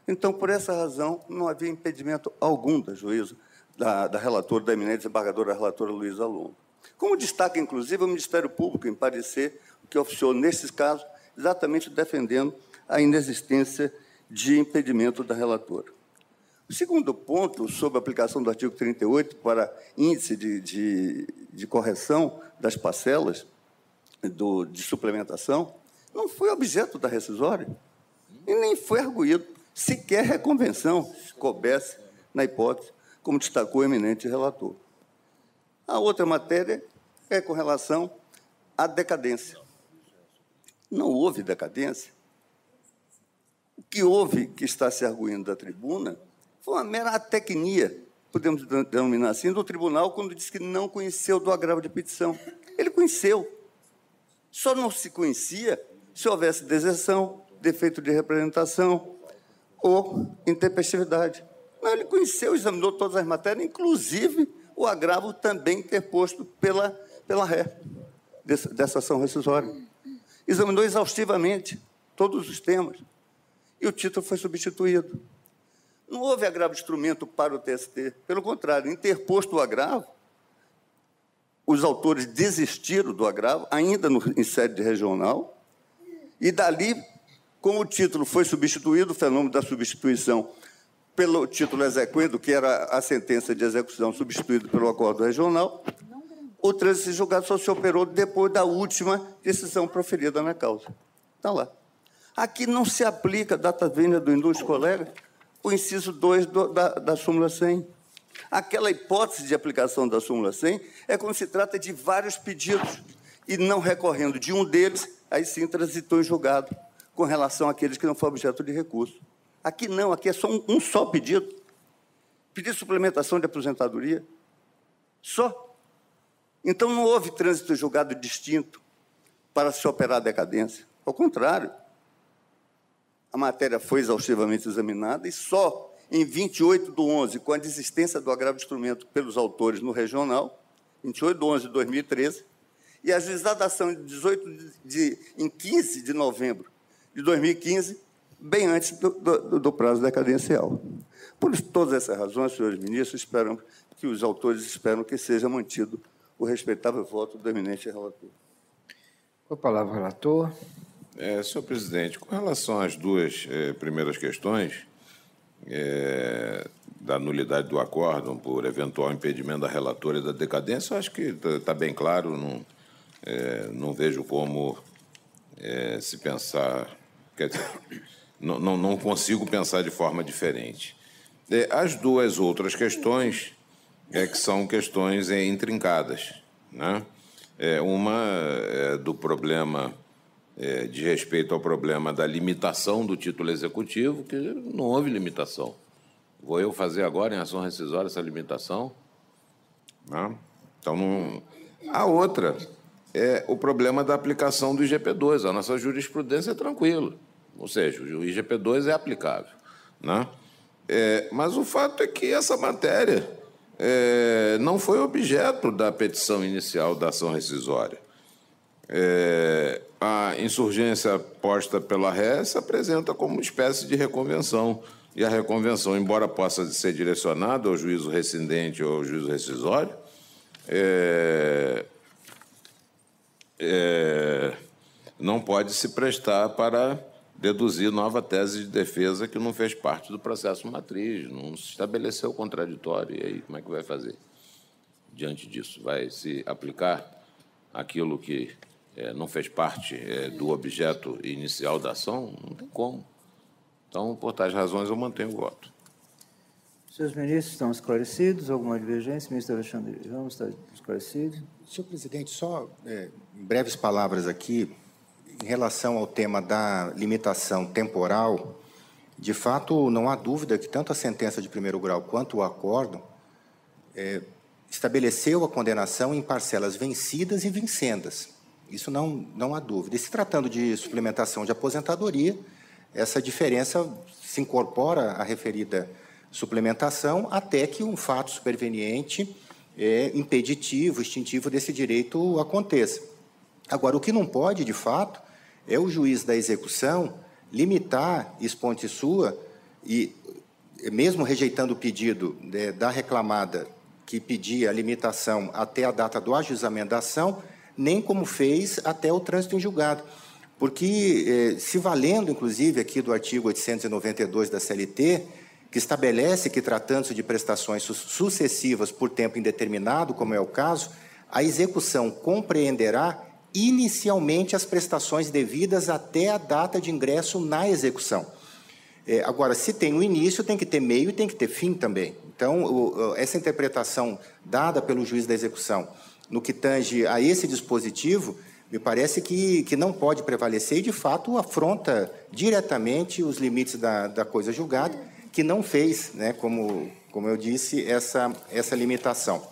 [SPEAKER 14] Então, por essa razão, não havia impedimento algum da juíza, da relatora, da eminente desembargadora, a relatora Luísa Lomba. Como destaca, inclusive, o Ministério Público, em parecer, que oficiou, nesses casos, exatamente defendendo a inexistência de impedimento da relatora. O segundo ponto, sobre a aplicação do artigo 38 para índice de correção das parcelas de suplementação, não foi objeto da rescisória e nem foi arguído sequer reconvenção, se coubesse na hipótese, como destacou o eminente relator. A outra matéria é com relação à decadência. Não houve decadência. O que houve, que está se arguindo da tribuna, foi uma mera atecnia, podemos denominar assim, do tribunal, quando disse que não conheceu do agravo de petição. Ele conheceu. Só não se conhecia se houvesse deserção, defeito de representação ou intempestividade. Não, ele conheceu, examinou todas as matérias, inclusive o agravo também interposto pela ré dessa ação rescisória. Examinou exaustivamente todos os temas e o título foi substituído. Não houve agravo de instrumento para o TST. Pelo contrário, interposto o agravo, os autores desistiram do agravo, ainda em sede regional, e dali, como o título foi substituído, o fenômeno da substituição pelo título exequendo, que era a sentença de execução substituída pelo acordo regional, o trânsito julgado só se operou depois da última decisão proferida na causa. Está lá. Aqui não se aplica, data vênia do ilustre colega, o inciso 2 da súmula 100. Aquela hipótese de aplicação da súmula 100 é quando se trata de vários pedidos e não recorrendo de um deles, aí sim transitou em julgado com relação àqueles que não foram objeto de recurso. Aqui não, aqui é só um só pedido. Pedido de suplementação de aposentadoria. Só. Então não houve trânsito em julgado distinto para se operar a decadência. Ao contrário, a matéria foi exaustivamente examinada e só em 28/11, com a desistência do agravo de instrumento pelos autores no regional, 28/11/2013, e a juizada da ação em 15 de novembro de 2015, bem antes do prazo decadencial. Por todas essas razões, senhores ministros, os autores esperam que seja mantido o respeitável voto do eminente relator.
[SPEAKER 2] Com a palavra, relator.
[SPEAKER 8] Senhor presidente, com relação às duas primeiras questões, da nulidade do acórdão por eventual impedimento da relatora e da decadência, eu acho que está bem claro, não vejo como se pensar Quer dizer, não consigo pensar de forma diferente. As duas outras questões que são questões intrincadas, né? Uma é do problema de respeito ao problema da limitação do título executivo, que não houve limitação. Vou eu fazer agora, em ação rescisória, essa limitação? Não. Então, não. A outra é o problema da aplicação do IGP-2. A nossa jurisprudência é tranquila, ou seja, o IGP-2 é aplicável, né? Mas o fato é que essa matéria não foi objeto da petição inicial da ação rescisória. A insurgência posta pela ré se apresenta como uma espécie de reconvenção. E a reconvenção, embora possa ser direcionada ao juízo rescindente ou ao juízo rescisório, não pode se prestar para deduzir nova tese de defesa que não fez parte do processo matriz, não se estabeleceu contraditório. E aí, como é que vai fazer diante disso? Vai se aplicar aquilo que não fez parte do objeto inicial da ação? Não tem como. Então, por tais razões, eu mantenho o voto.
[SPEAKER 2] Senhores ministros estão esclarecidos? Alguma divergência? Ministro Alexandre Ramos está esclarecido?
[SPEAKER 11] Senhor presidente, só em breves palavras aqui, em relação ao tema da limitação temporal, de fato, não há dúvida que tanto a sentença de primeiro grau quanto o acórdão estabeleceu a condenação em parcelas vencidas e vincendas. Isso não há dúvida. E se tratando de suplementação de aposentadoria, essa diferença se incorpora à referida suplementação até que um fato superveniente impeditivo, extintivo desse direito aconteça. Agora, o que não pode, de fato, é o juiz da execução limitar, esponte sua, e mesmo rejeitando o pedido da reclamada que pedia a limitação até a data do ajuizamento da ação, nem como fez até o trânsito em julgado. Porque, se valendo, inclusive, aqui do artigo 892 da CLT, que estabelece que, tratando-se de prestações sucessivas por tempo indeterminado, como é o caso, a execução compreenderá inicialmente as prestações devidas até a data de ingresso na execução. Agora, se tem o início, tem que ter meio e tem que ter fim também. Então, essa interpretação dada pelo juiz da execução no que tange a esse dispositivo, me parece que não pode prevalecer e, de fato, afronta diretamente os limites da coisa julgada, que não fez, né, como eu disse, essa limitação.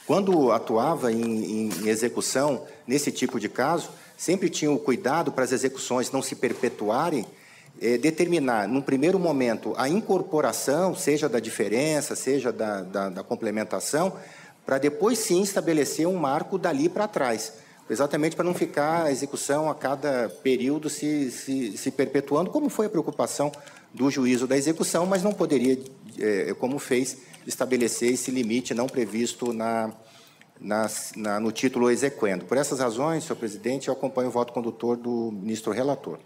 [SPEAKER 11] Quando atuava em execução, nesse tipo de caso, sempre tinha o cuidado para as execuções não se perpetuarem, determinar, num primeiro momento, a incorporação, seja da diferença, seja da complementação, para depois, sim, estabelecer um marco dali para trás, exatamente para não ficar a execução a cada período se perpetuando, como foi a preocupação do juízo da execução, mas não poderia, como fez, estabelecer esse limite não previsto no título exequendo. Por essas razões, senhor presidente, eu acompanho o voto condutor do ministro relator.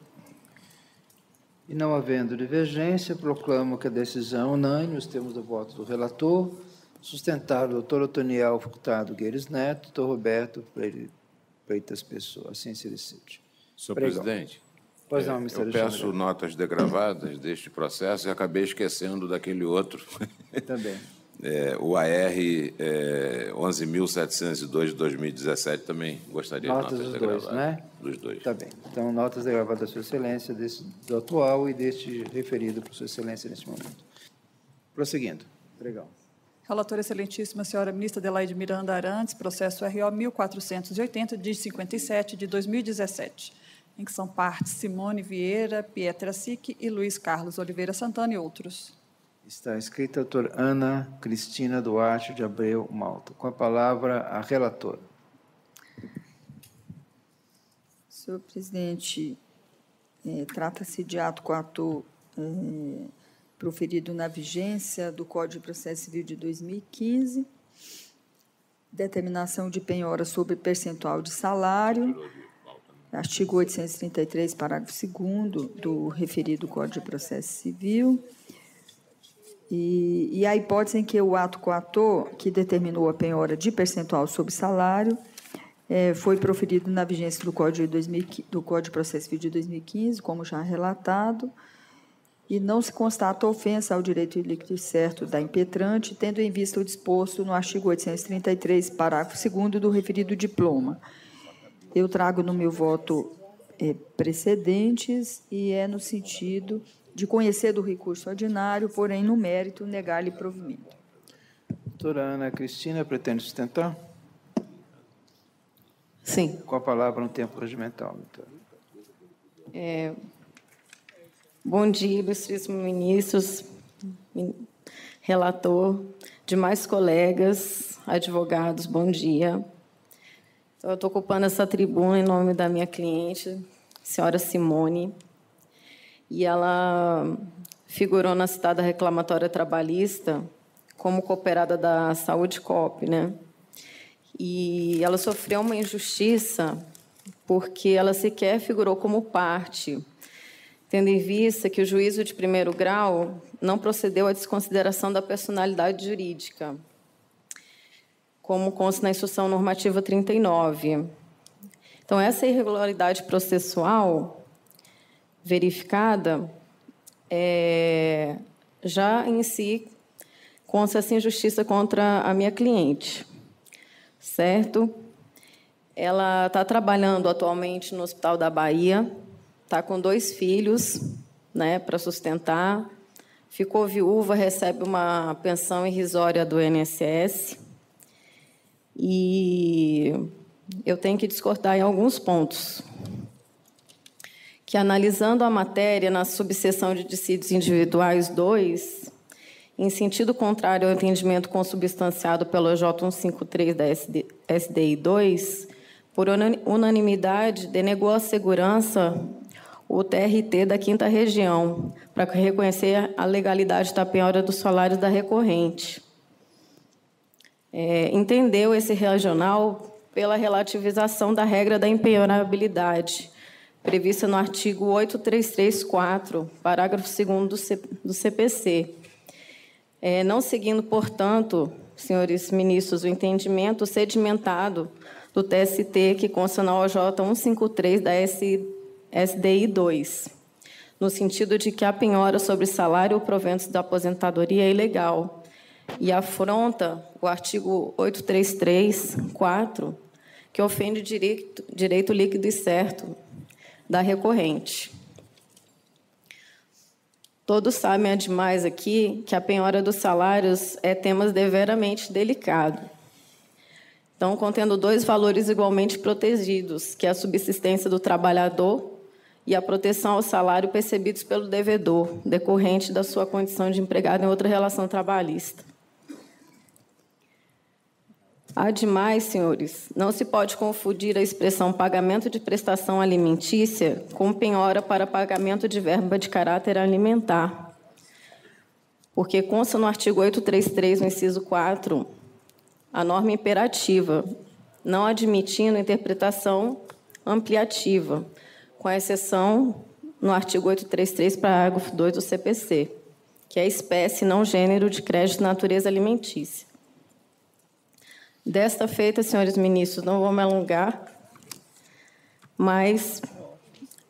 [SPEAKER 2] E não havendo divergência, proclamo que a decisão unânime, os termos do voto do relator, sustentado o doutor Otoniel Furtado Gueires Neto, doutor Roberto Freitas Pessoa. Assim se decide.
[SPEAKER 8] Senhor presidente,
[SPEAKER 2] pois não, ministro
[SPEAKER 8] eu peço notas degravadas deste processo e acabei esquecendo daquele outro.
[SPEAKER 2] Também.
[SPEAKER 8] O AR 11.702 de 2017 também gostaria de notas degravadas.
[SPEAKER 2] Dois, né?
[SPEAKER 8] Dos dois.
[SPEAKER 2] Tá bem. Então, notas degravadas da Sua Excelência, do atual e deste referido por Sua Excelência neste momento. Prosseguindo. Obrigado.
[SPEAKER 3] Relatora Excelentíssima Senhora Ministra Adelaide Miranda Arantes, processo RO 1480, de 57, de 2017, em que são partes Simone Vieira, Pietra Sic e Luiz Carlos Oliveira Santana e outros.
[SPEAKER 2] Está escrita a doutora Ana Cristina Duarte de Abreu Malta. Com a palavra, a relatora.
[SPEAKER 6] Senhor presidente, trata-se de ato coator proferido na vigência do Código de Processo Civil de 2015, determinação de penhora sobre percentual de salário, artigo 833, parágrafo 2º do referido Código de Processo Civil, e a hipótese em que o ato coator, que determinou a penhora de percentual sobre salário, foi proferido na vigência do Código de Processo Civil de 2015, como já relatado, e não se constata ofensa ao direito líquido e certo da impetrante, tendo em vista o disposto no artigo 833, parágrafo 2º do referido diploma. Eu trago no meu voto precedentes e é no sentido de conhecer do recurso ordinário, porém, no mérito, negar-lhe provimento.
[SPEAKER 2] Doutora Ana Cristina, pretende sustentar?
[SPEAKER 15] Sim.
[SPEAKER 2] Com a palavra no tempo regimental.
[SPEAKER 15] Bom dia, ilustríssimos ministros, relator, demais colegas, advogados, bom dia. Então, eu estou ocupando essa tribuna em nome da minha cliente, senhora Simone, e ela figurou na citada reclamatória trabalhista como cooperada da Saúde Coop, né? E ela sofreu uma injustiça porque ela sequer figurou como parte, tendo em vista que o juízo de primeiro grau não procedeu à desconsideração da personalidade jurídica, como consta na Instrução Normativa 39. Então, essa irregularidade processual verificada já em si consta essa injustiça contra a minha cliente, certo? Ela está trabalhando atualmente no Hospital da Bahia, está com 2 filhos, né, para sustentar, ficou viúva, recebe uma pensão irrisória do INSS, e eu tenho que discordar em alguns pontos, que, analisando a matéria na subseção de dissídios individuais 2, em sentido contrário ao entendimento consubstanciado pelo J153 da SDI 2, por unanimidade, denegou à segurança o TRT da 5ª Região, para reconhecer a legalidade da penhora dos salários da recorrente. Entendeu esse regional pela relativização da regra da impenhorabilidade, prevista no artigo 833-4, parágrafo 2º do CPC, não seguindo, portanto, senhores ministros, o entendimento sedimentado do TST, que consta na OJ 153 da SDI 2, no sentido de que a penhora sobre salário ou proventos da aposentadoria é ilegal e afronta o artigo 833-4, que ofende o direito líquido e certo da recorrente. Todos sabem, ademais, aqui, que a penhora dos salários é tema deveramente delicado. Então, contendo 2 valores igualmente protegidos, que é a subsistência do trabalhador e a proteção ao salário percebidos pelo devedor, decorrente da sua condição de empregado em outra relação trabalhista. Ademais, senhores, não se pode confundir a expressão pagamento de prestação alimentícia com penhora para pagamento de verba de caráter alimentar, porque consta no artigo 833, no inciso 4, a norma imperativa, não admitindo interpretação ampliativa, com exceção no artigo 833, parágrafo 2 do CPC, que é espécie, não gênero, de crédito de natureza alimentícia. Desta feita, senhores ministros, não vou me alongar, mas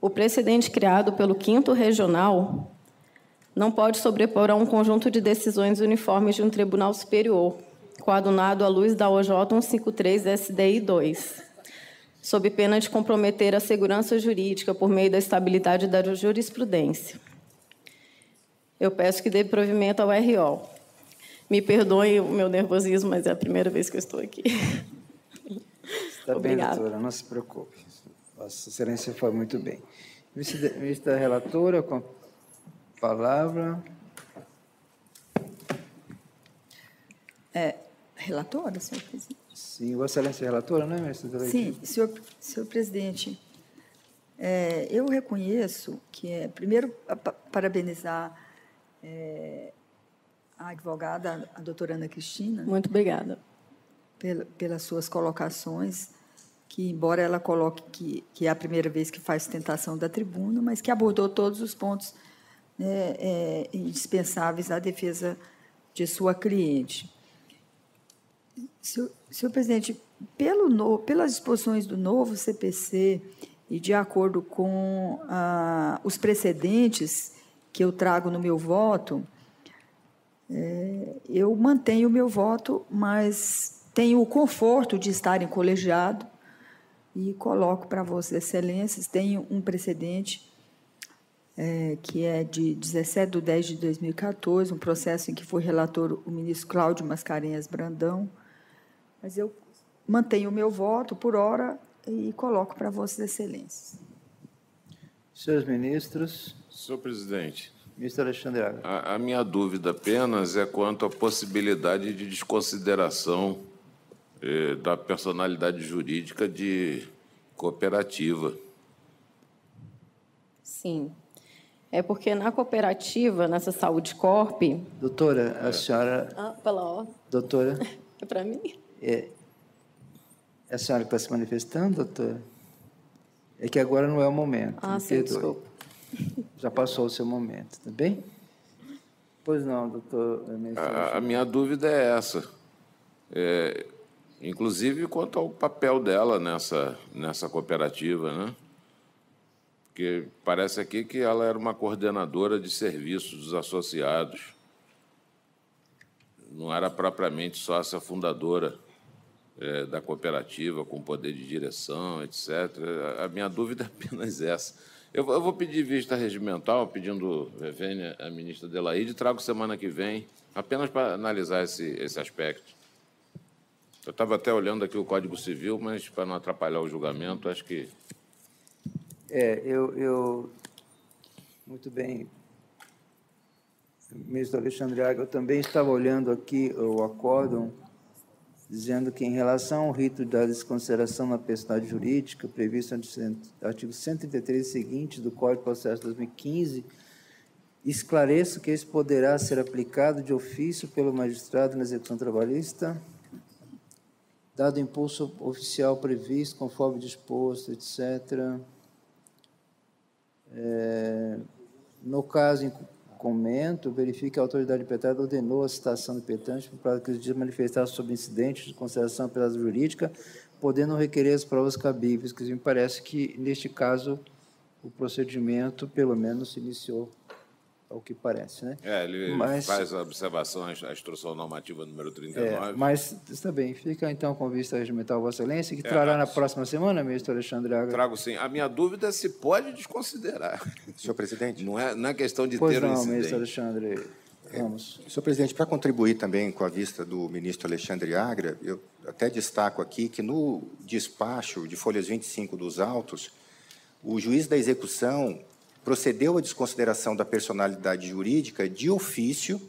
[SPEAKER 15] o precedente criado pelo 5º Regional não pode sobrepor a um conjunto de decisões uniformes de um tribunal superior, coadunado à luz da OJ 153 SDI 2, sob pena de comprometer a segurança jurídica por meio da estabilidade da jurisprudência. Eu peço que dê provimento ao RO. Me perdoem o meu nervosismo, mas é a primeira vez que eu estou aqui.
[SPEAKER 2] Está bem, doutora, não se preocupe. Vossa Excelência foi muito bem. Ministro da relatora, com a palavra.
[SPEAKER 6] Relatora, senhor presidente?
[SPEAKER 2] Sim, Vossa Excelência é relatora, não é, ministro da
[SPEAKER 6] Sim, senhor presidente. Eu reconheço que, primeiro, parabenizar a advogada, a doutora Ana Cristina.
[SPEAKER 15] Muito obrigada.
[SPEAKER 6] Pelas suas colocações, que, embora ela coloque que é a primeira vez que faz sustentação da tribuna, mas que abordou todos os pontos indispensáveis à defesa de sua cliente. Senhor presidente, Pelas disposições do novo CPC e de acordo com os precedentes que eu trago no meu voto, eu mantenho o meu voto, mas tenho o conforto de estar em colegiado e coloco para Vossas Excelências, tenho um precedente que é de 17/10/2014, um processo em que foi relator o ministro Cláudio Mascarenhas Brandão, mas eu mantenho o meu voto por hora e coloco para Vossas Excelências.
[SPEAKER 2] Senhores ministros.
[SPEAKER 8] Senhor presidente.
[SPEAKER 2] Ministro Alexandre Agra.
[SPEAKER 8] A minha dúvida apenas é quanto à possibilidade de desconsideração da personalidade jurídica de cooperativa.
[SPEAKER 15] Sim. É porque na cooperativa, nessa Saúde Corp...
[SPEAKER 2] Doutora, a senhora...
[SPEAKER 15] pela ordem.
[SPEAKER 2] Doutora...
[SPEAKER 15] É para mim?
[SPEAKER 2] É a senhora que está se manifestando, doutora? É que agora não é o momento.
[SPEAKER 15] Sim, desculpa.
[SPEAKER 2] Já passou o seu momento, tá bem? Pois não, doutor.
[SPEAKER 8] A minha dúvida é essa. Inclusive quanto ao papel dela nessa cooperativa, né? Porque parece aqui que ela era uma coordenadora de serviços dos associados. Não era propriamente sócia fundadora da cooperativa, com poder de direção, etc. A minha dúvida é apenas essa. Eu vou pedir vista regimental, pedindo revênia à ministra Adelaide, trago semana que vem, apenas para analisar esse aspecto. Eu estava até olhando aqui o Código Civil, mas para não atrapalhar o julgamento, acho que...
[SPEAKER 2] Muito bem. Ministro Alexandre Agra, eu também estava olhando aqui o acórdão, dizendo que, em relação ao rito da desconsideração na personalidade jurídica, previsto no artigo 133 seguinte do Código de Processo de 2015, esclareço que esse poderá ser aplicado de ofício pelo magistrado na execução trabalhista, dado o impulso oficial previsto, conforme disposto, etc. No caso em comento, verifique que a autoridade petrada ordenou a citação do petante para que os dias manifestar sobre incidentes de consideração pela jurídica, podendo requerer as provas cabíveis, que me parece que, neste caso, o procedimento, pelo menos, se iniciou, ao que parece, né?
[SPEAKER 8] Ele faz a observação à instrução normativa número 39.
[SPEAKER 2] Mas está bem, fica então com vista regimental, Vossa Excelência, que trará na próxima semana, ministro Alexandre Agra.
[SPEAKER 8] Trago sim. A minha dúvida é se pode desconsiderar.
[SPEAKER 11] Senhor presidente.
[SPEAKER 8] Não é questão de
[SPEAKER 2] pois
[SPEAKER 8] ter um
[SPEAKER 2] não,
[SPEAKER 8] incidente.
[SPEAKER 2] Ministro Alexandre, vamos.
[SPEAKER 11] Senhor presidente, para contribuir também com a vista do ministro Alexandre Agra, eu até destaco aqui que no despacho de folhas 25 dos autos, o juiz da execução procedeu à desconsideração da personalidade jurídica de ofício,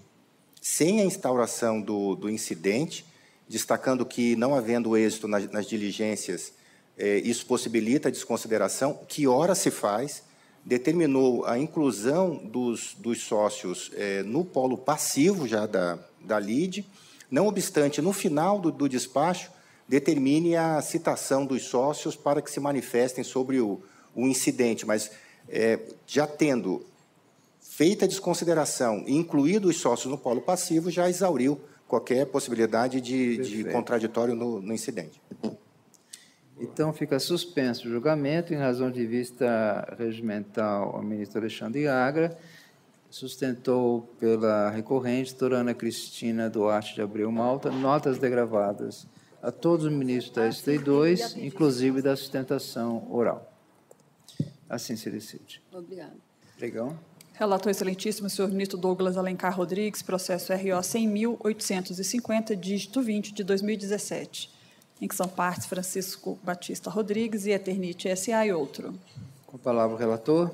[SPEAKER 11] sem a instauração do incidente, destacando que, não havendo êxito nas diligências, isso possibilita a desconsideração, que ora se faz, determinou a inclusão dos sócios no polo passivo já da lide, não obstante, no final do despacho, determine a citação dos sócios para que se manifestem sobre o incidente, mas já tendo feita a desconsideração e incluído os sócios no polo passivo, já exauriu qualquer possibilidade de contraditório no incidente.
[SPEAKER 2] Então, fica suspenso o julgamento em razão de vista regimental ao ministro Alexandre Agra, sustentou pela recorrente, doutora Ana Cristina Duarte de Abreu Malta, notas degravadas a todos os ministros da STI2, inclusive da sustentação oral. Assim se decide.
[SPEAKER 15] Obrigada.
[SPEAKER 2] Pregão.
[SPEAKER 3] Relator excelentíssimo, senhor ministro Douglas Alencar Rodrigues, processo RO 100.850, dígito 20, de 2017, em que são partes Francisco Batista Rodrigues e Eternite S.A. e outro.
[SPEAKER 2] Com a palavra o relator.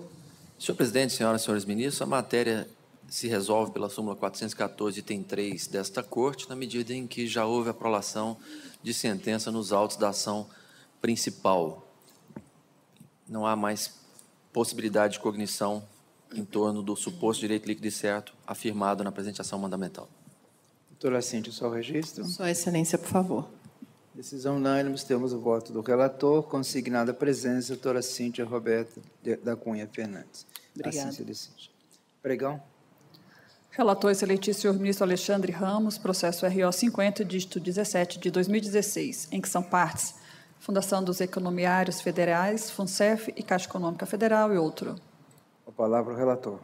[SPEAKER 4] Senhor presidente, senhoras e senhores ministros, a matéria se resolve pela súmula 414, item 3 desta Corte, na medida em que já houve a prolação de sentença nos autos da ação principal. Não há mais possibilidade de cognição em torno do suposto direito líquido e certo afirmado na presente ação mandamental.
[SPEAKER 2] Doutora Cíntia, só o registro.
[SPEAKER 16] Sua Excelência, por favor.
[SPEAKER 2] Decisão unânime, temos o voto do relator, consignada a presença da doutora Cíntia Roberta da Cunha Fernandes.
[SPEAKER 16] Obrigada.
[SPEAKER 2] Assim se decide. Pregão.
[SPEAKER 3] Relator excelentíssimo senhor ministro Alexandre Ramos, processo RO 50, dígito 17, de 2016, em que são partes Fundação dos Economiários Federais, FUNCEF e Caixa Econômica Federal e outro.
[SPEAKER 2] A palavra ao relator.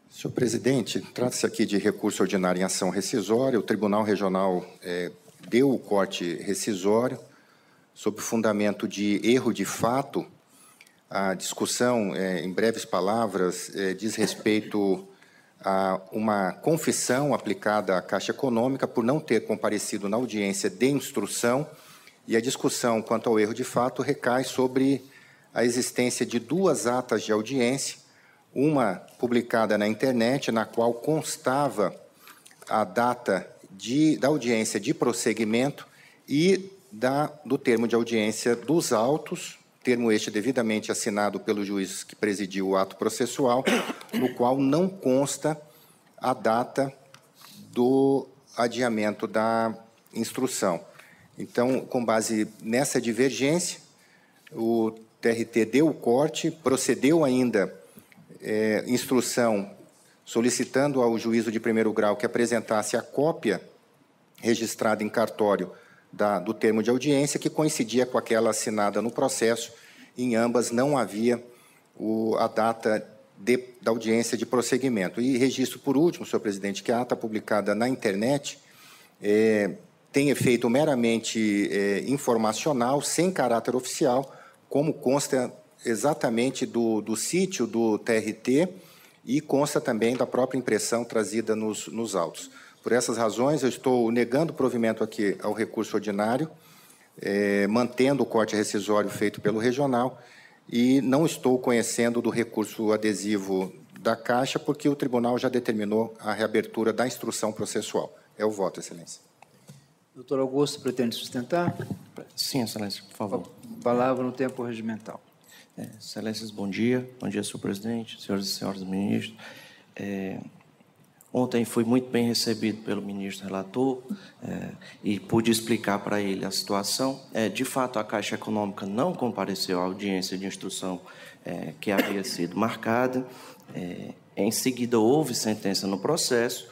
[SPEAKER 11] Senhor presidente, trata-se aqui de recurso ordinário em ação rescisória. O Tribunal Regional deu o corte rescisório sob fundamento de erro de fato. A discussão, em breves palavras, diz respeito a uma confissão aplicada à Caixa Econômica por não ter comparecido na audiência de instrução, e a discussão quanto ao erro de fato recai sobre a existência de duas atas de audiência, uma publicada na internet, na qual constava a data da audiência de prosseguimento e do termo de audiência dos autos, termo este devidamente assinado pelo juiz que presidiu o ato processual, no qual não consta a data do adiamento da instrução. Então, com base nessa divergência, o TRT deu o corte, procedeu ainda instrução solicitando ao juízo de primeiro grau que apresentasse a cópia registrada em cartório do termo de audiência, que coincidia com aquela assinada no processo. Em ambas não havia a data da audiência de prosseguimento. E registro, por último, senhor presidente, que a ata publicada na internet tem efeito meramente informacional, sem caráter oficial, como consta exatamente do sítio do TRT e consta também da própria impressão trazida nos autos. Por essas razões, eu estou negando o provimento aqui ao recurso ordinário, mantendo o corte rescisório feito pelo regional, e não estou conhecendo do recurso adesivo da Caixa, porque o tribunal já determinou a reabertura da instrução processual. É o voto, excelência.
[SPEAKER 2] Doutor Augusto, pretende sustentar?
[SPEAKER 16] Sim, excelência, por favor.
[SPEAKER 2] Palavra no tempo regimental.
[SPEAKER 16] Excelências, bom dia. Bom dia, senhor presidente, senhoras e senhores ministros. Ontem fui muito bem recebido pelo ministro relator e pude explicar para ele a situação. De fato, a Caixa Econômica não compareceu à audiência de instrução que havia sido marcada. Em seguida, houve sentença no processo.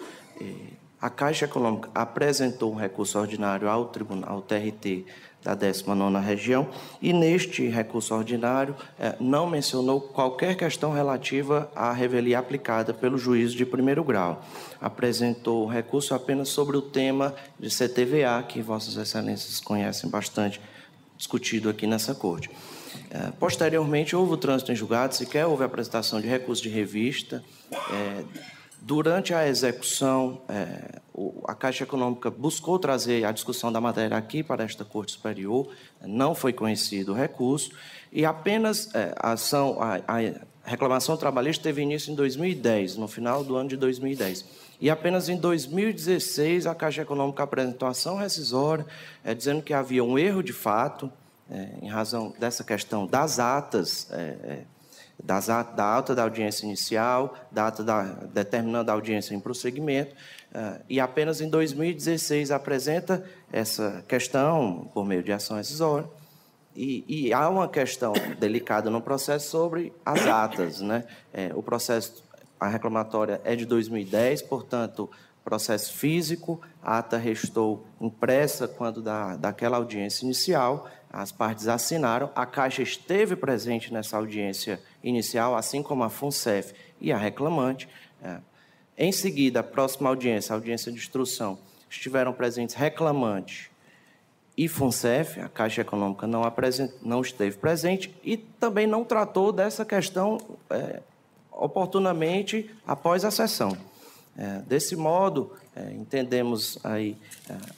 [SPEAKER 16] A Caixa Econômica apresentou um recurso ordinário ao TRT da 19ª Região e, neste recurso ordinário, não mencionou qualquer questão relativa à revelia aplicada pelo juízo de primeiro grau. Apresentou o recurso apenas sobre o tema de CTVA, que Vossas Excelências conhecem bastante, discutido aqui nessa Corte. Posteriormente, houve o trânsito em julgado, sequer houve a apresentação de recurso de revista. Durante a execução, a Caixa Econômica buscou trazer a discussão da matéria aqui para esta Corte Superior, não foi conhecido o recurso, e apenas a reclamação trabalhista teve início em 2010, no final do ano de 2010. E apenas em 2016 a Caixa Econômica apresentou ação rescisória, dizendo que havia um erro de fato, em razão dessa questão das atas, da ata da audiência inicial, determinando a audiência em prosseguimento, e apenas em 2016 apresenta essa questão por meio de ação rescisória. E há uma questão delicada no processo sobre as atas, né? O processo, a reclamatória é de 2010, portanto, processo físico, a ata restou impressa quando daquela audiência inicial, as partes assinaram, a Caixa esteve presente nessa audiência inicial, assim como a FUNCEF e a reclamante. Em seguida, a próxima audiência, a audiência de instrução, estiveram presentes reclamante e FUNCEF, a Caixa Econômica não esteve presente e também não tratou dessa questão oportunamente após a sessão. Desse modo, entendemos aí,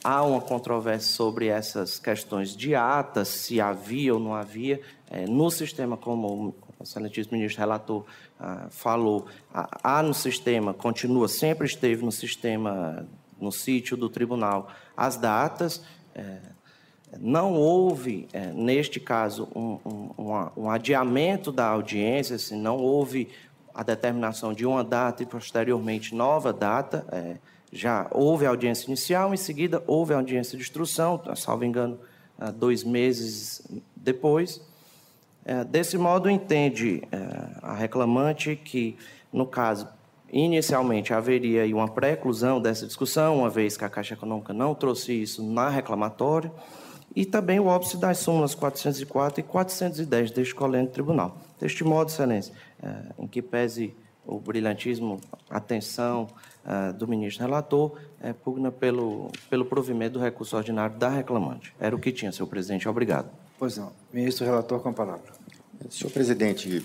[SPEAKER 16] há uma controvérsia sobre essas questões de atas, se havia ou não havia. No sistema, como o excelentíssimo ministro relator falou, há no sistema, sempre esteve no sistema, no sítio do tribunal, as datas. Não houve, neste caso, um adiamento da audiência, assim, não houve a determinação de uma data e, posteriormente, nova data. Já houve a audiência inicial, em seguida houve a audiência de instrução, salvo engano, 2 meses depois. Desse modo, entende a reclamante que, no caso, Inicialmente, haveria aí uma pré-exclusão dessa discussão, uma vez que a Caixa Econômica não trouxe isso na reclamatória, e também o óbice das súmulas 404 e 410 deste colégio tribunal. Deste modo, Excelência, em que pese o brilhantismo, a atenção do ministro relator, pugna pelo provimento do recurso ordinário da reclamante. Era o que tinha, senhor presidente. Obrigado.
[SPEAKER 2] Pois não. Ministro relator, com a palavra.
[SPEAKER 11] Senhor presidente,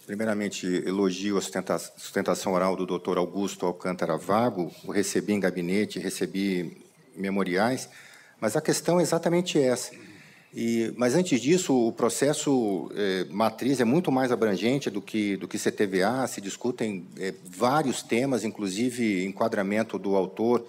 [SPEAKER 11] primeiramente elogio a sustentação oral do doutor Augusto Alcântara Vago, o recebi em gabinete, recebi memoriais, mas a questão é exatamente essa. Mas antes disso, o processo matriz é muito mais abrangente do que CTVA, se discutem vários temas, inclusive enquadramento do autor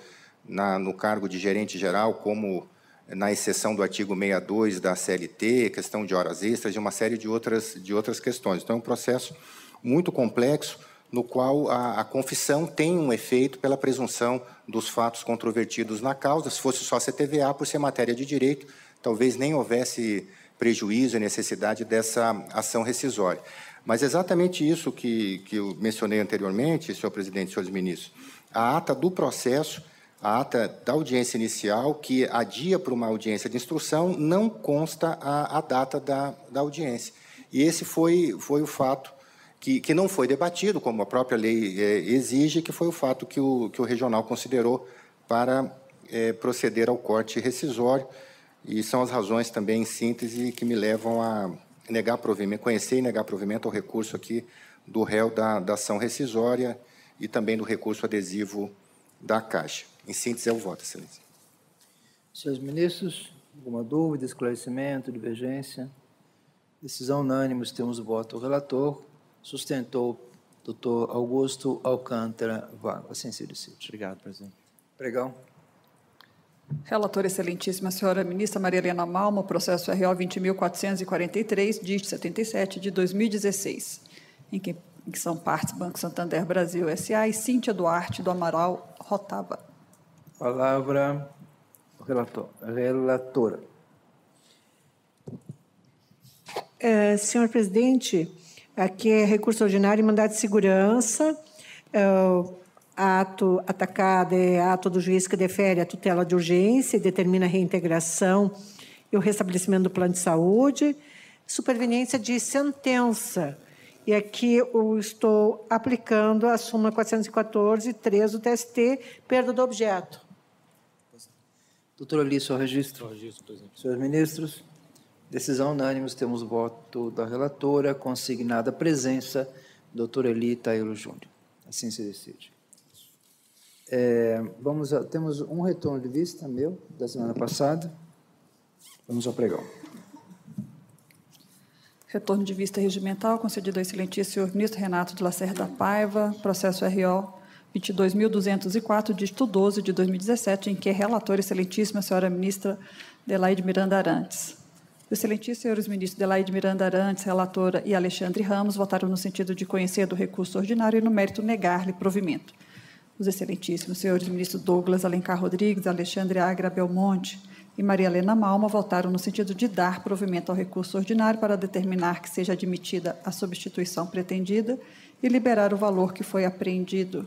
[SPEAKER 11] no cargo de gerente geral, como na exceção do artigo 62 da CLT, questão de horas extras e uma série de outras questões. Então, é um processo muito complexo, no qual a confissão tem um efeito pela presunção dos fatos controvertidos na causa. Se fosse só CTVA, por ser matéria de direito, talvez nem houvesse prejuízo e necessidade dessa ação rescisória. Mas exatamente isso que eu mencionei anteriormente, senhor presidente, senhores ministros, a ata do processo, a ata da audiência inicial, que adia para uma audiência de instrução, não consta a data da audiência. E esse foi o fato que não foi debatido, como a própria lei exige, que foi o fato que o regional considerou para proceder ao corte rescisório, e são as razões também, em síntese, que me levam a negar provimento, conhecer e negar provimento ao recurso aqui do réu da ação rescisória e também do recurso adesivo da Caixa. Em síntese, é o voto, excelência.
[SPEAKER 2] Senhores ministros, alguma dúvida, esclarecimento, divergência? Decisão unânime, temos o voto do relator. Sustentou doutor Augusto Alcântara Vago. Assim se decide.
[SPEAKER 16] Obrigado, presidente.
[SPEAKER 2] Pregão.
[SPEAKER 3] Relatora excelentíssima senhora ministra Maria Helena Malma, processo RO 20.443, dígito 77, de 2016, em que são partes Banco Santander Brasil S.A. e Cíntia Duarte do Amaral Rotava.
[SPEAKER 2] Palavra relatora.
[SPEAKER 7] Senhor presidente, aqui é recurso ordinário e mandado de segurança. Ato atacado é ato do juiz que defere a tutela de urgência e determina a reintegração e o restabelecimento do plano de saúde. Superveniência de sentença. E aqui eu estou aplicando a súmula 414.3 do TST, perda do objeto.
[SPEAKER 2] Doutora Alice, o registro.
[SPEAKER 5] Presidente.
[SPEAKER 2] Senhores ministros, decisão unânime, temos o voto da relatora, consignada a presença, doutora Eli Tailo Júnior. Assim se decide. Temos um retorno de vista meu, da semana passada. Vamos ao pregão.
[SPEAKER 3] Retorno de vista regimental, concedido ao excelentíssimo senhor ministro Renato de Lacerda Paiva, processo RO 22.204, dígito 12, de 2017, em que é relatora excelentíssima senhora ministra Adelaide Miranda Arantes. Os excelentíssimos senhores ministros Adelaide Miranda Arantes, relatora, e Alexandre Ramos votaram no sentido de conhecer do recurso ordinário e, no mérito, negar-lhe provimento. Os excelentíssimos senhores ministros Douglas Alencar Rodrigues, Alexandre Agra Belmonte e Maria Helena Malma votaram no sentido de dar provimento ao recurso ordinário para determinar que seja admitida a substituição pretendida e liberar o valor que foi apreendido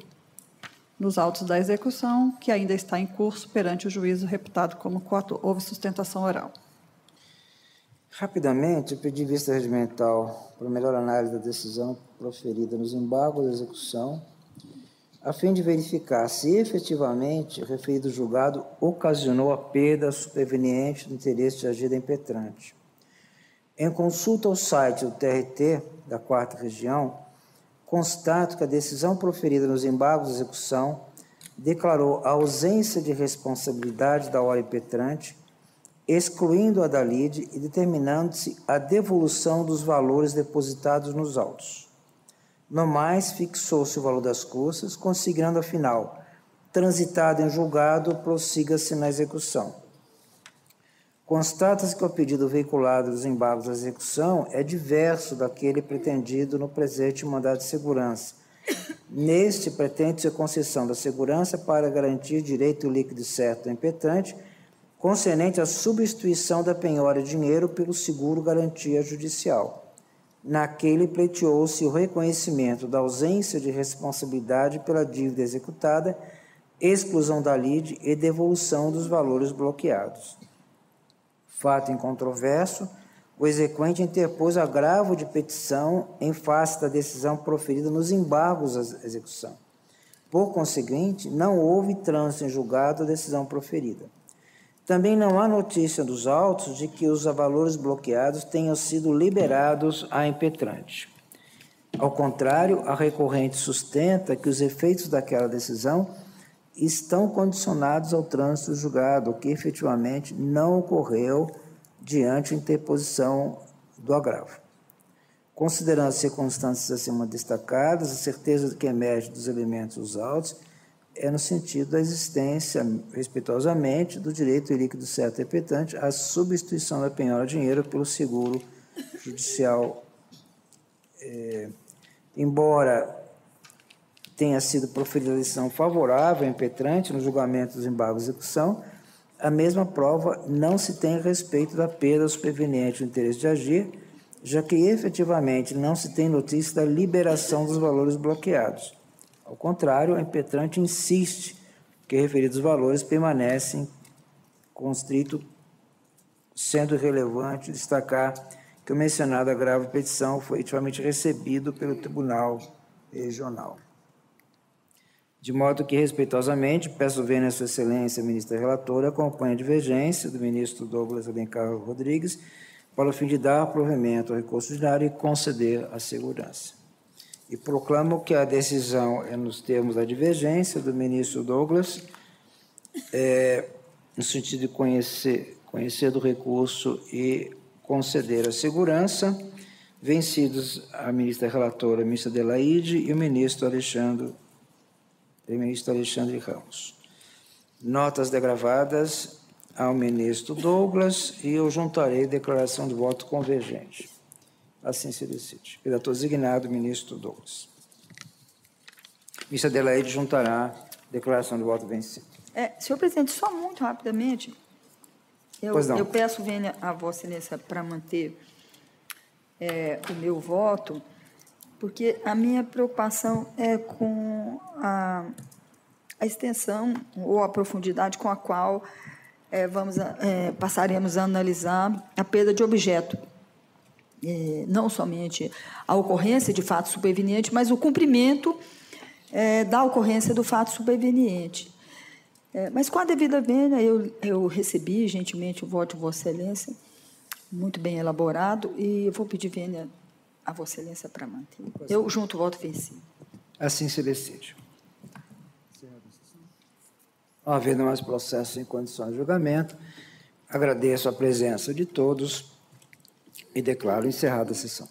[SPEAKER 3] nos autos da execução, que ainda está em curso perante o juízo reputado como coautor. Houve sustentação oral.
[SPEAKER 17] Rapidamente, pedi vista regimental para melhor análise da decisão proferida nos embargos da execução, a fim de verificar se efetivamente o referido julgado ocasionou a perda superveniente do interesse de agir da impetrante. Em consulta ao site do TRT da 4ª Região, constato que a decisão proferida nos embargos de execução declarou a ausência de responsabilidade da hora impetrante, excluindo a da lide e determinando-se a devolução dos valores depositados nos autos. No mais, fixou-se o valor das custas, consignando, afinal, transitado em julgado, prossiga-se na execução. Constata-se que o pedido veiculado dos embargos da execução é diverso daquele pretendido no presente mandado de segurança. Neste, pretende-se a concessão da segurança para garantir direito líquido certo ao impetrante, concernente à substituição da penhora de dinheiro pelo seguro garantia judicial. naquele pleiteou-se o reconhecimento da ausência de responsabilidade pela dívida executada, exclusão da lide e devolução dos valores bloqueados. Fato incontroverso, o exequente interpôs agravo de petição em face da decisão proferida nos embargos à execução. Por conseguinte, não houve trânsito em julgado da decisão proferida. Também não há notícia dos autos de que os valores bloqueados tenham sido liberados à impetrante. Ao contrário, a recorrente sustenta que os efeitos daquela decisão estão condicionados ao trânsito julgado, o que efetivamente não ocorreu diante da interposição do agravo. Considerando as circunstâncias acima destacadas, a certeza de que emerge dos elementos dos autos é no sentido da existência, respeitosamente, do direito líquido certo e petante à substituição da penhora de dinheiro pelo seguro judicial. Embora tenha sido proferida a decisão favorável à impetrante no julgamento dos embargos de execução, a mesma prova não se tem a respeito da perda superveniente do interesse de agir, já que efetivamente não se tem notícia da liberação dos valores bloqueados. Ao contrário, a impetrante insiste que referidos valores permanecem constrito, sendo relevante destacar que o mencionado agravo de petição foi efetivamente recebido pelo Tribunal Regional. De modo que, respeitosamente, peço vênia a Sua Excelência, ministra relatora, acompanhe a divergência do ministro Douglas Alencar Rodrigues, para o fim de dar provimento ao recurso ordinário e conceder a segurança. E proclamo que a decisão é nos termos da divergência do ministro Douglas, no sentido de conhecer do recurso e conceder a segurança, vencidos a ministra relatora, a ministra Adelaide, e o ministro Alexandre Ramos. Notas degravadas ao ministro Douglas e eu juntarei declaração de voto convergente. Assim se decide. Relator designado, ministro Douglas. Ministra Adelaide juntará declaração de voto vencido.
[SPEAKER 6] Senhor presidente, só muito rapidamente, eu peço vênia a Vossa Excelência para manter o meu voto, porque a minha preocupação é com a extensão ou a profundidade com a qual passaremos a analisar a perda de objeto. Não somente a ocorrência de fato superveniente, mas o cumprimento da ocorrência do fato superveniente. Mas, com a devida vênia, eu recebi gentilmente o voto de Vossa Excelência, muito bem elaborado, e eu vou pedir vênia a Vossa Excelência para manter. Eu junto o voto vencido.
[SPEAKER 17] Assim se decide. Não havendo mais processo em condições de julgamento, agradeço a presença de todos e declaro encerrada a sessão.